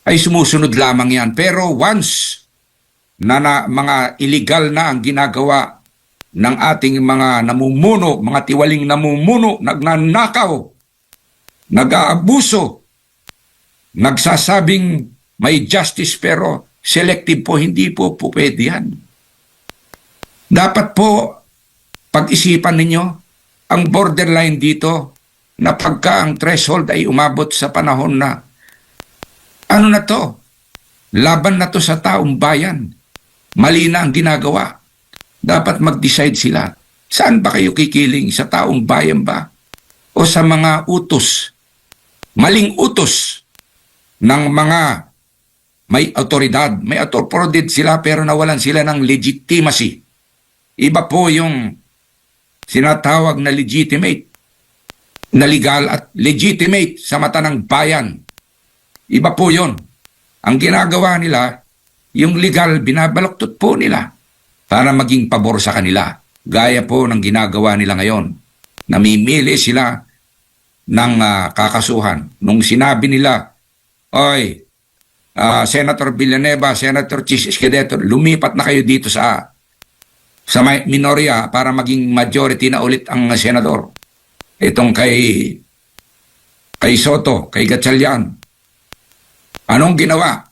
ay sumusunod lamang yan. Pero once na mga illegal na ang ginagawa ng ating mga namumuno, mga tiwaling namumuno, nagnanakaw, nag-aabuso, nagsasabing may justice pero selective po, hindi po pwede yan. Dapat po pag-isipan ninyo ang borderline dito na pagka ang threshold ay umabot sa panahon na ano na to? Laban na to sa taong bayan. Mali na ang ginagawa. Dapat mag-decide sila. Saan ba kayo kikiling? Sa taong bayan ba? O sa mga utos? Maling utos ng mga may autoridad. May authority sila pero nawalan sila ng legitimacy. Iba po yung sinatawag na legitimate, na legal at legitimate sa mata ng bayan. Iba po yun. Ang ginagawa nila, yung legal, binabaloktot po nila para maging pabor sa kanila. Gaya po ng ginagawa nila ngayon. Namimili sila ng kakasuhan. Nung sinabi nila, oy, Senator Villanueva, Senator Chis Esquedeto, lumipat na kayo dito sa minorya para maging majority na ulit ang senador. Itong kay Soto, kay Gatchalian. Anong ginawa?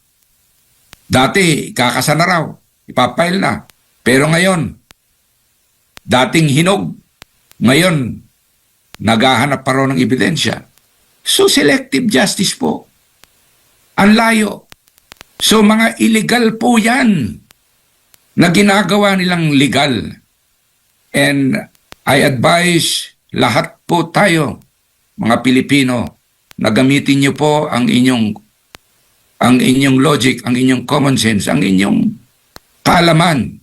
Dati, kakasa na raw. Ipapail na. Pero ngayon, dating hinog. Ngayon, naghahanap pa raw ng ebidensya. So, selective justice po. Ang layo. So, mga illegal po yan na ginagawa nilang legal. And I advise lahat po tayo, mga Pilipino, na gamitin niyo po ang inyong logic, ang inyong common sense, ang inyong kaalaman.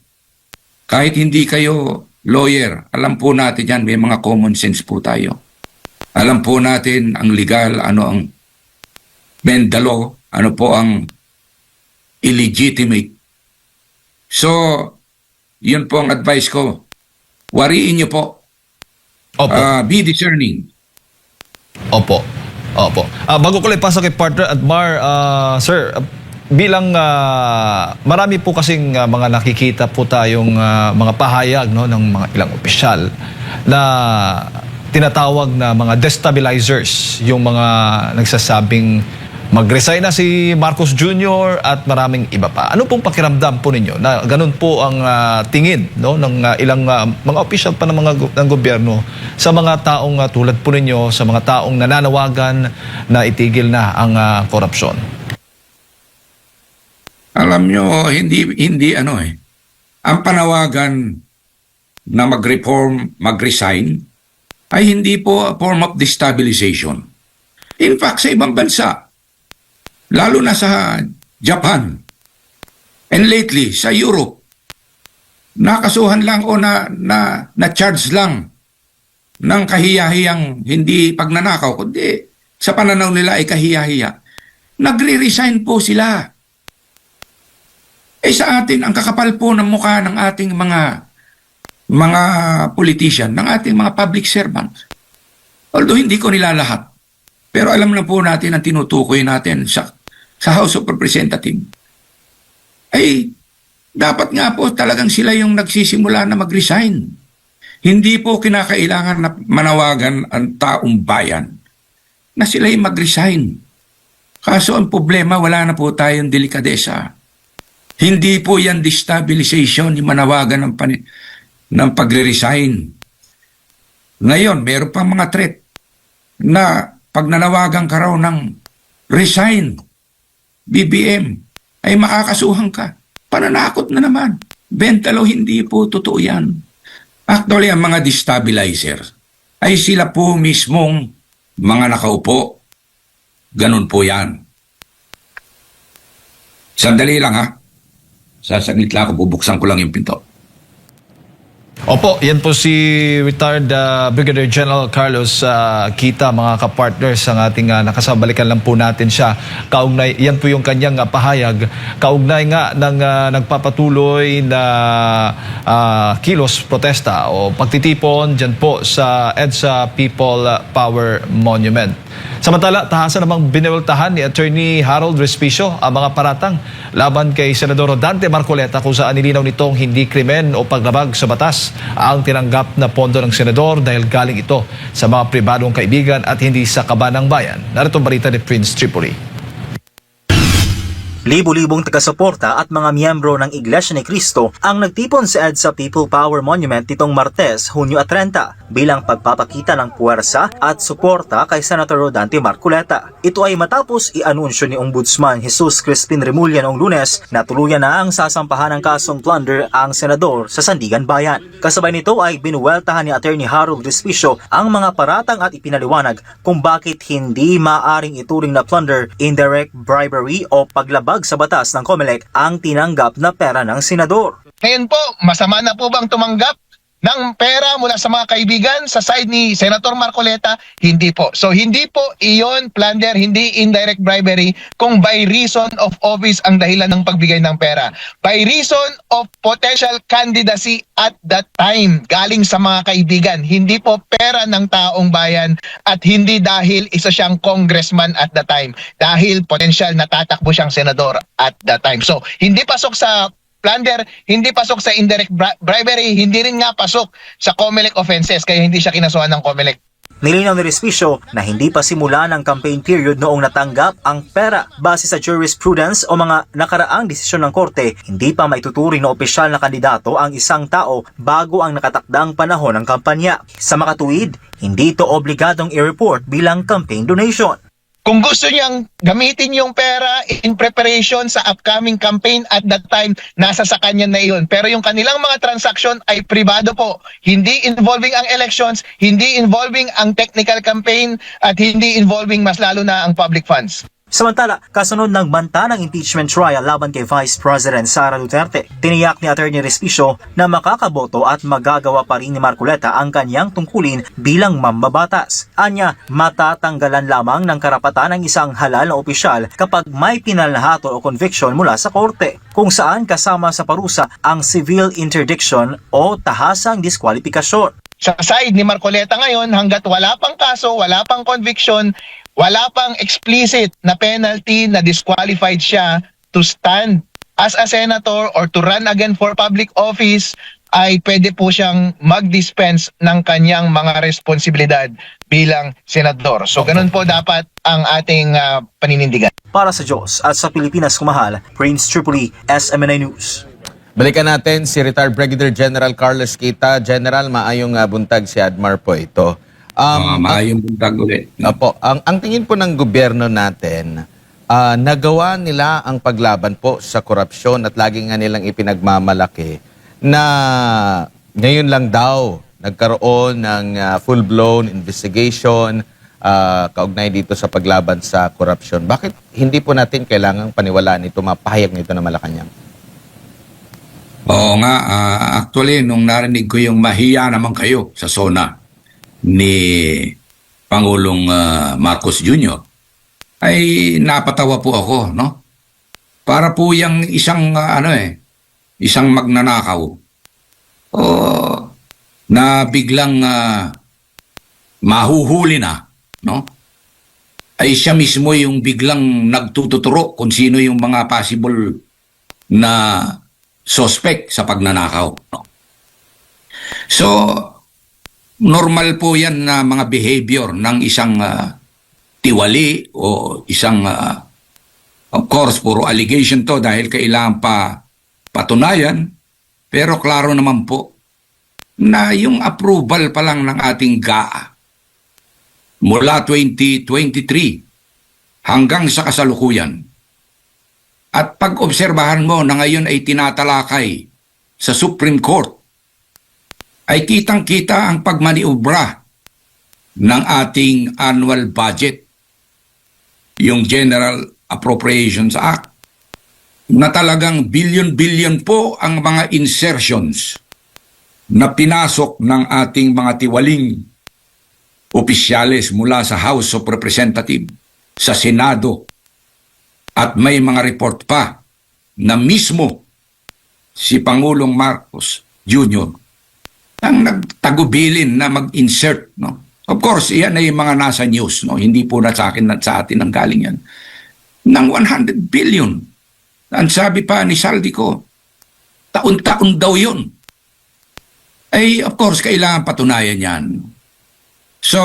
Kahit hindi kayo lawyer, alam po natin yan, may mga common sense po tayo. Alam po natin ang legal, ano ang bend the law, ano po ang illegitimate. So, yun po ang advice ko. Wariin niyo po. Opo. Be discerning. Opo. Opo. Bago ko lang pasok kay partner at Mar, sir, bilang marami po kasing mga nakikita po tayong mga pahayag, no, ng mga ilang opisyal na tinatawag na mga destabilizers, yung mga nagsasabing mag-resign na si Marcos Jr. at maraming iba pa. Ano pong pakiramdam po ninyo na ganun po ang tingin, no, ng ilang mga opisyal pa ng gobyerno sa mga taong tulad po ninyo, sa mga taong nananawagan na itigil na ang korupsyon? Alam nyo, hindi ano eh. Ang panawagan na mag-reform, mag-resign, ay hindi po a form of destabilization. In fact, sa ibang bansa, lalo na sa Japan, and lately, sa Europe, nakasuhan lang o na-charge lang ng kahiyahiyang hindi pagnanakaw, kundi sa pananaw nila ay kahiyahiya. Nagre-resign po sila. Sa atin, ang kakapal po ng mukha ng ating mga politician, ng ating mga public servants. Although hindi ko nila lahat. Pero alam na po natin ang tinutukoy natin sa House of Representatives. Ay, dapat nga po talagang sila yung nagsisimula na mag-resign. Hindi po kinakailangan na manawagan ang taong bayan na sila yung mag-resign. Kaso ang problema, wala na po tayong delikadesa. Hindi po yan destabilization, yung manawagan ng pagre-resign. Ngayon, meron pang mga threat na pag nanawagan ka raw ng resign, BBM, ay makakasuhan ka. Pananakot na naman. Bentalo, hindi po totoo yan. Actually, ang mga destabilizer ay sila po mismong mga nakaupo. Ganun po yan. Sandali lang ha. Sasaglit lang ako, bubuksan ko lang yung pinto. Opo, yan po si retired Brigadier General Carlos Kita, mga kapartners, ang ating nakasabalikan lang po natin siya. Kaugnay, yan po yung kanyang pahayag. Kaugnay nga ng nagpapatuloy na kilos protesta o pagtitipon dyan po sa EDSA People Power Monument. Samantala, tahasan namang bineweltahan ni Attorney Harold Respicio ang mga paratang laban kay Senador Dante Marcoleta kung saan nilinaw nitong hindi krimen o paglabag sa batas ang tinanggap na pondo ng senador dahil galing ito sa mga pribadong kaibigan at hindi sa kaban ng bayan. Narito ang balita ni Prince Tripoli. Libo-libong taga-suporta at mga miyembro ng Iglesia ni Cristo ang nagtipon sa EDSA People Power Monument nitong Martes, Hunyo 30 bilang pagpapakita ng puwersa at suporta kay Senator Dante Marcoleta. Ito ay matapos i-anunsyo ni Ombudsman Jesus Crispin Remulla noong Lunes na tuluyan na ang sasampahan ng kasong plunder ang senador sa Sandigan Bayan. Kasabay nito ay binuweltahan ni Attorney Harold Respicio ang mga paratang at ipinaliwanag kung bakit hindi maaring ituring na plunder, indirect bribery o paglabag sa batas ng COMELEC ang tinanggap na pera ng senador. Ngayon po, masama na po bang tumanggap ng pera mula sa mga kaibigan sa side ni Senator Marcoleta? Hindi po. So hindi po iyon plunder, hindi indirect bribery kung by reason of office ang dahilan ng pagbigay ng pera. By reason of potential candidacy at that time, galing sa mga kaibigan. Hindi po pera ng taong bayan at hindi dahil isa siyang congressman at the time. Dahil potential natatakbo siyang senador at that time. So hindi pasok sa plunder, hindi pasok sa indirect bribery, hindi rin nga pasok sa COMELEC offenses, kaya hindi siya kinasuhan ng COMELEC. Nilinaw ni Respicio na hindi pa simula ng campaign period noong natanggap ang pera. Base sa jurisprudence o mga nakaraang desisyon ng korte, hindi pa maituturing na opisyal na kandidato ang isang tao bago ang nakatakdang panahon ng kampanya. Sa makatuwid, hindi ito obligadong i-report bilang campaign donation. Kung gusto niyang gamitin yung pera in preparation sa upcoming campaign at that time, nasa sa kanya na iyon. Pero yung kanilang mga transaction ay pribado po. Hindi involving ang elections, hindi involving ang technical campaign, at hindi involving mas lalo na ang public funds. Samantala, kasunod ng banta ng impeachment trial laban kay Vice President Sara Duterte, tiniyak ni Atty. Respicio na makakaboto at magagawa pa rin ni Marcoleta ang kanyang tungkulin bilang mambabatas. Anya, matatanggalan lamang ng karapatan ng isang halal na opisyal kapag may pinalhatol o conviction mula sa korte, kung saan kasama sa parusa ang civil interdiction o tahasang diskwalifikasyon. Sa side ni Marcoleta ngayon, hanggat wala pang kaso, wala pang conviction, wala pang explicit na penalty na disqualified siya to stand as a senator or to run again for public office, ay pwede po siyang mag-dispense ng kanyang mga responsibilidad bilang senador. So ganun po dapat ang ating paninindigan. Para sa Diyos at sa Pilipinas kumahal, Prince Tripoli, SMNI News. Balikan natin si retired Brigadier General Carlos Quita. General, maayong buntag si Admar po ito. Maayong buntag ulit. Opo, ang tingin po ng gobyerno natin, nagawa nila ang paglaban po sa korupsyon at lagi nga nilang ipinagmamalaki na ngayon lang daw nagkaroon ng full-blown investigation kaugnay dito sa paglaban sa korupsyon. Bakit hindi po natin kailangang paniwalaan ito, mapahayag nito na Malacanang? Oo nga, actually, nung narinig ko yung mahiya naman kayo sa SONA ni Pangulong Marcos Jr., ay napatawa po ako, no? Para po yung isang, isang magnanakaw o na biglang mahuhuli na, no? Ay siya mismo yung biglang nagtututuro kung sino yung mga possible na suspect sa pagnanakaw. No? So, normal po yan na mga behavior ng isang tiwali o isang, of course, puro allegation to dahil kailangan pa patunayan. Pero klaro naman po na yung approval pa lang ng ating GAA mula 2023 hanggang sa kasalukuyan. At pag-obserbahan mo na ngayon ay tinatalakay sa Supreme Court, ay kitang-kita ang pagmaniobra ng ating annual budget, yung General Appropriations Act, na talagang billion-billion po ang mga insertions na pinasok ng ating mga tiwaling opisyales mula sa House of Representatives, sa Senado, at may mga report pa na mismo si Pangulong Marcos Jr. ang nagtagubilin na mag-insert. No? Of course, iyan ay mga nasa news. No? Hindi po na sa akin at sa atin ang galing yan. Ng 100 billion. Ang sabi pa ni Saldico, taon-taon daw yun. Ay, of course, kailangan patunayan yan. So,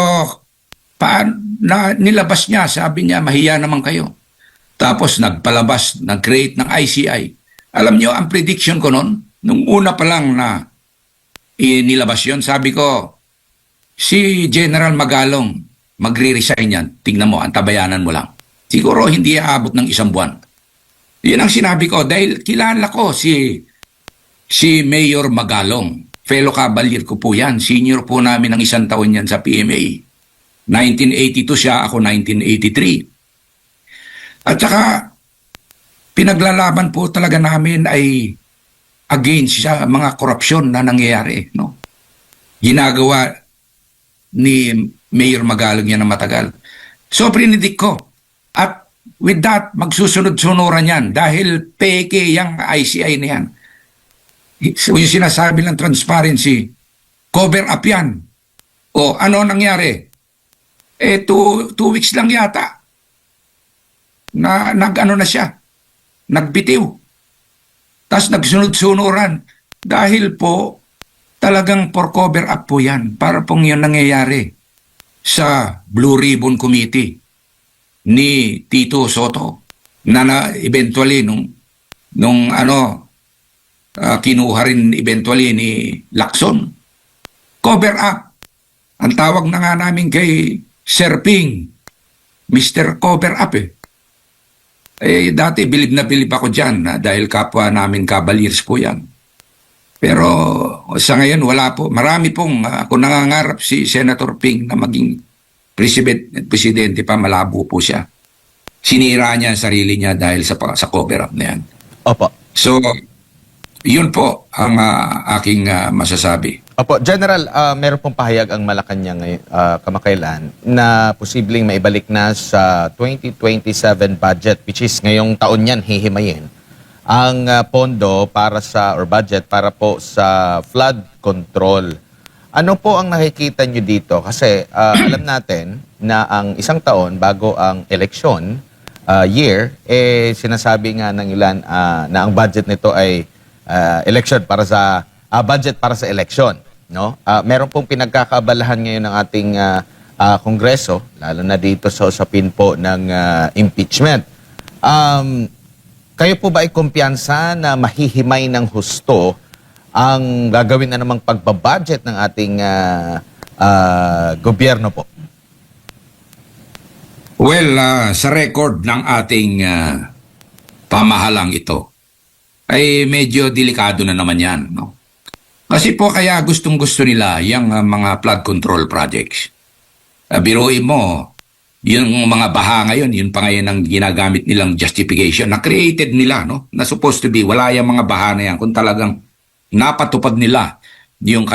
nilabas niya, sabi niya, mahiya naman kayo. Tapos nagpalabas, nag-create ng ICI. Alam niyo, ang prediction ko noon, nung una pa lang na inilabas yun, sabi ko, si General Magalong magre-resign yan. Tingnan mo, antabayanan mo lang. Siguro hindi aabot ng 1 buwan. Yun ang sinabi ko dahil kilala ko si Mayor Magalong. Fellow Cavalier ko po yan. Senior po namin ng 1 taon yan sa PMA. 1982 siya, ako 1983. At saka, pinaglalaban po talaga namin ay against sa mga korupsyon na nangyayari. No? Ginagawa ni Mayor Magalong yan na matagal. So, prinidik ko. At with that, magsusunod-sunuran yan dahil peke yung ICI na yan. So, yung sinasabi ng transparency, cover up yan. O, ano nangyari? 2 weeks lang yata. Nag-ano na siya, nagbitiw. Tapos nagsunod-sunuran dahil po talagang for cover up po yan. Para pong yun nangyayari sa Blue Ribbon Committee ni Tito Soto na eventually kinuha rin eventually ni Lacson. Cover up. Ang tawag na nga namin kay Sir Ping, Mr. Cover Up dati bilib na bilib ako dyan dahil kapwa namin Cavaliers po yan. Pero sa ngayon wala po. Marami pong kung nangangarap si Senator Ping na maging presidente pa, malabo po siya. sinira niya ang sarili niya dahil sa cover-up na yan. Opo. So, yun po ang aking masasabi. Opo, General, meron pong pahayag ang Malacanang kamakailan na posibleng maibalik na sa 2027 budget, which is ngayong taon yan hihimayin, ang pondo para sa, or budget para po sa flood control. Ano po ang nakikita nyo dito? Kasi alam natin na ang isang taon bago ang eleksyon year, sinasabi nga ng ilan na ang budget nito ay election para sa budget para sa election, no? Meron pong pinagkakaabalahan ngayon ng ating Kongreso, lalo na dito sa usapin po ng impeachment. Kayo po ba ay kumpiyansa na mahihimay ng husto ang gagawin na namang pagbabudget ng ating gobyerno po? Well, sa record ng ating pamahalang ito, ay medyo delikado na naman yan. No? Kasi po kaya gustong-gusto nila yung mga flood control projects. Biruin mo, yung mga baha ngayon, yun pa ngayon ang ginagamit nilang justification na created nila, no? Na supposed to be, wala yung mga baha na yan kung talagang napatupad nila yung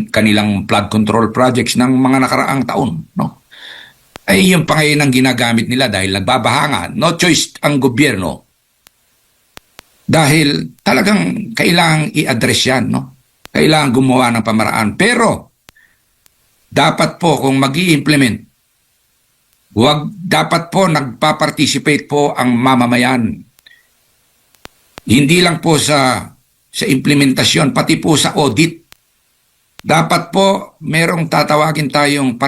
kanilang flood control projects ng mga nakaraang taon, no? Ay yung pa ngayon ang ginagamit nila dahil nagbabaha nga. No choice ang gobyerno. Dahil talagang kailangang i-address yan, no? Kailangan gumawa ng pamaraan. Pero, dapat po kung mag-i-implement, dapat po nagpa-participate po ang mamamayan. Hindi lang po sa implementasyon, pati po sa audit. Dapat po merong tatawagin tayong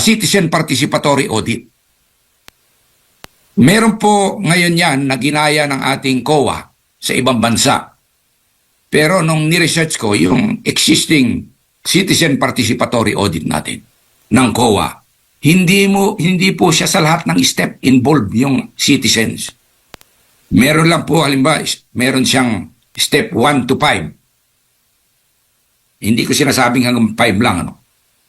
citizen participatory audit. Meron po ngayon yan na ginaya ng ating COA sa ibang bansa. Pero nung ni-research ko yung existing citizen participatory audit natin ng COA, hindi po siya sa lahat ng step involved yung citizens. Meron lang po, halimbawa, meron siyang step 1 to 5. Hindi ko sinasabing hanggang 5 lang, ano.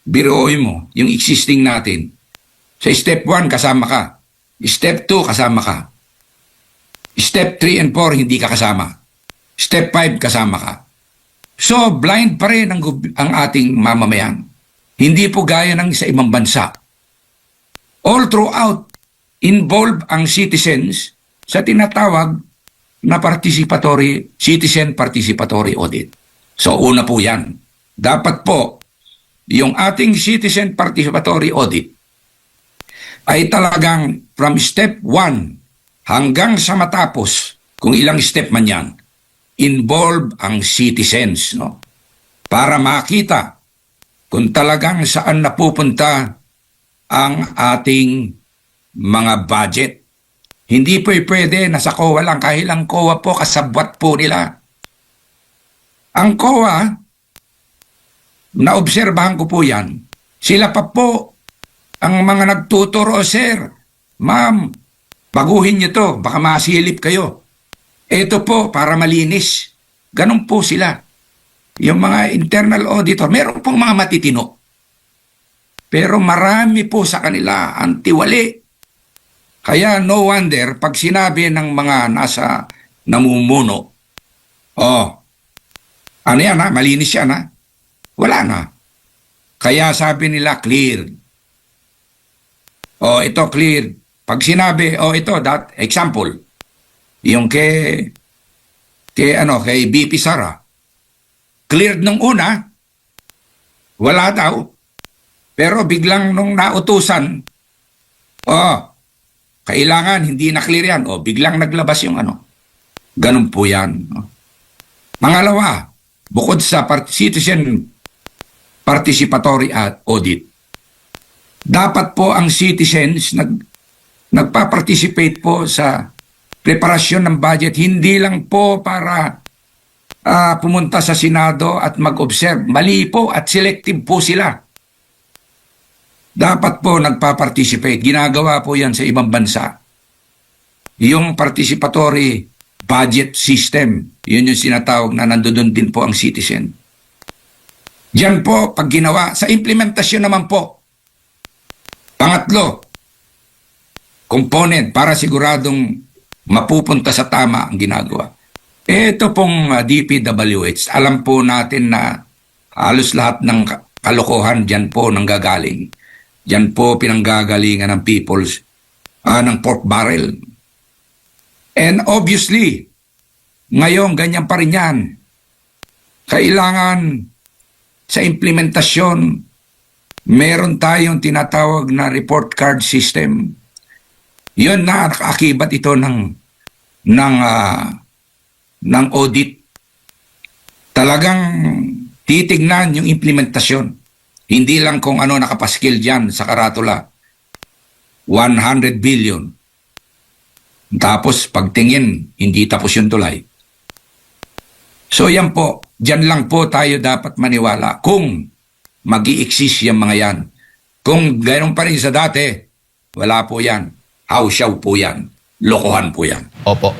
Biruin mo, yung existing natin. Sa step 1, kasama ka. Step 2, kasama ka. Step 3 and 4, hindi ka kasama. Step 5, kasama ka. So, blind pa rin ang ating mamamayan. Hindi po gaya ng sa ibang bansa. All throughout, involved ang citizens sa tinatawag na citizen participatory audit. So, una po yan. Dapat po, yung ating citizen participatory audit ay talagang from step 1 hanggang sa matapos, kung ilang step man yan, involve ang citizens, no? Para makita kung talagang saan napupunta ang ating mga budget. Hindi po pwede na sa COA lang, kahit ang COA po, kasabwat po nila. Ang COA, naobserbahan ko po yan, sila pa po ang mga nagtuturo, sir, ma'am, baguhin niyo to, baka masilip kayo. Ito po, para malinis. Ganun po sila. Yung mga internal auditor, meron pong mga matitino. Pero marami po sa kanila ang tiwali. Kaya no wonder, pag sinabi ng mga nasa namumuno, ano yan ha, malinis yan ha, wala na. Kaya sabi nila, clear. Ito clear. Pag sinabi, ito, example, yung kay BP Sara, cleared nung una, wala daw, pero biglang nung nautusan, kailangan hindi na clear yan, biglang naglabas yung ano. Ganun po yan. Pangalawa, bukod sa citizen participatory audit, dapat po ang citizens nagpa-participate po sa preparasyon ng budget, hindi lang po para pumunta sa Senado at mag-observe. Mali po at selective po sila. Dapat po nagpa-participate. Ginagawa po yan sa ibang bansa. Yung participatory budget system, yun yung sinatawag na nandoon din po ang citizen. Diyan po, pag ginawa, sa implementasyon naman po. Pangatlo, component para siguradong mapupunta sa tama ang ginagawa. Ito pong DPWH, alam po natin na halos lahat ng kalokohan dyan po nanggagaling. Dyan po pinanggagalingan ng people's, ng pork barrel. And obviously, ngayon ganyan pa rin yan. Kailangan sa implementasyon, meron tayong tinatawag na report card system. Yun na nakaakibat ito ng audit. Talagang titignan yung implementasyon. Hindi lang kung ano nakapaskil dyan sa karatula. 100 billion. Tapos pagtingin, hindi tapos yung tulay. So yan po, dyan lang po tayo dapat maniwala kung mag-i-exist yung mga yan. Kung ganoon pa rin sa dati, wala po yan. Hausyaw po yan. Lokohan po yan. Opo.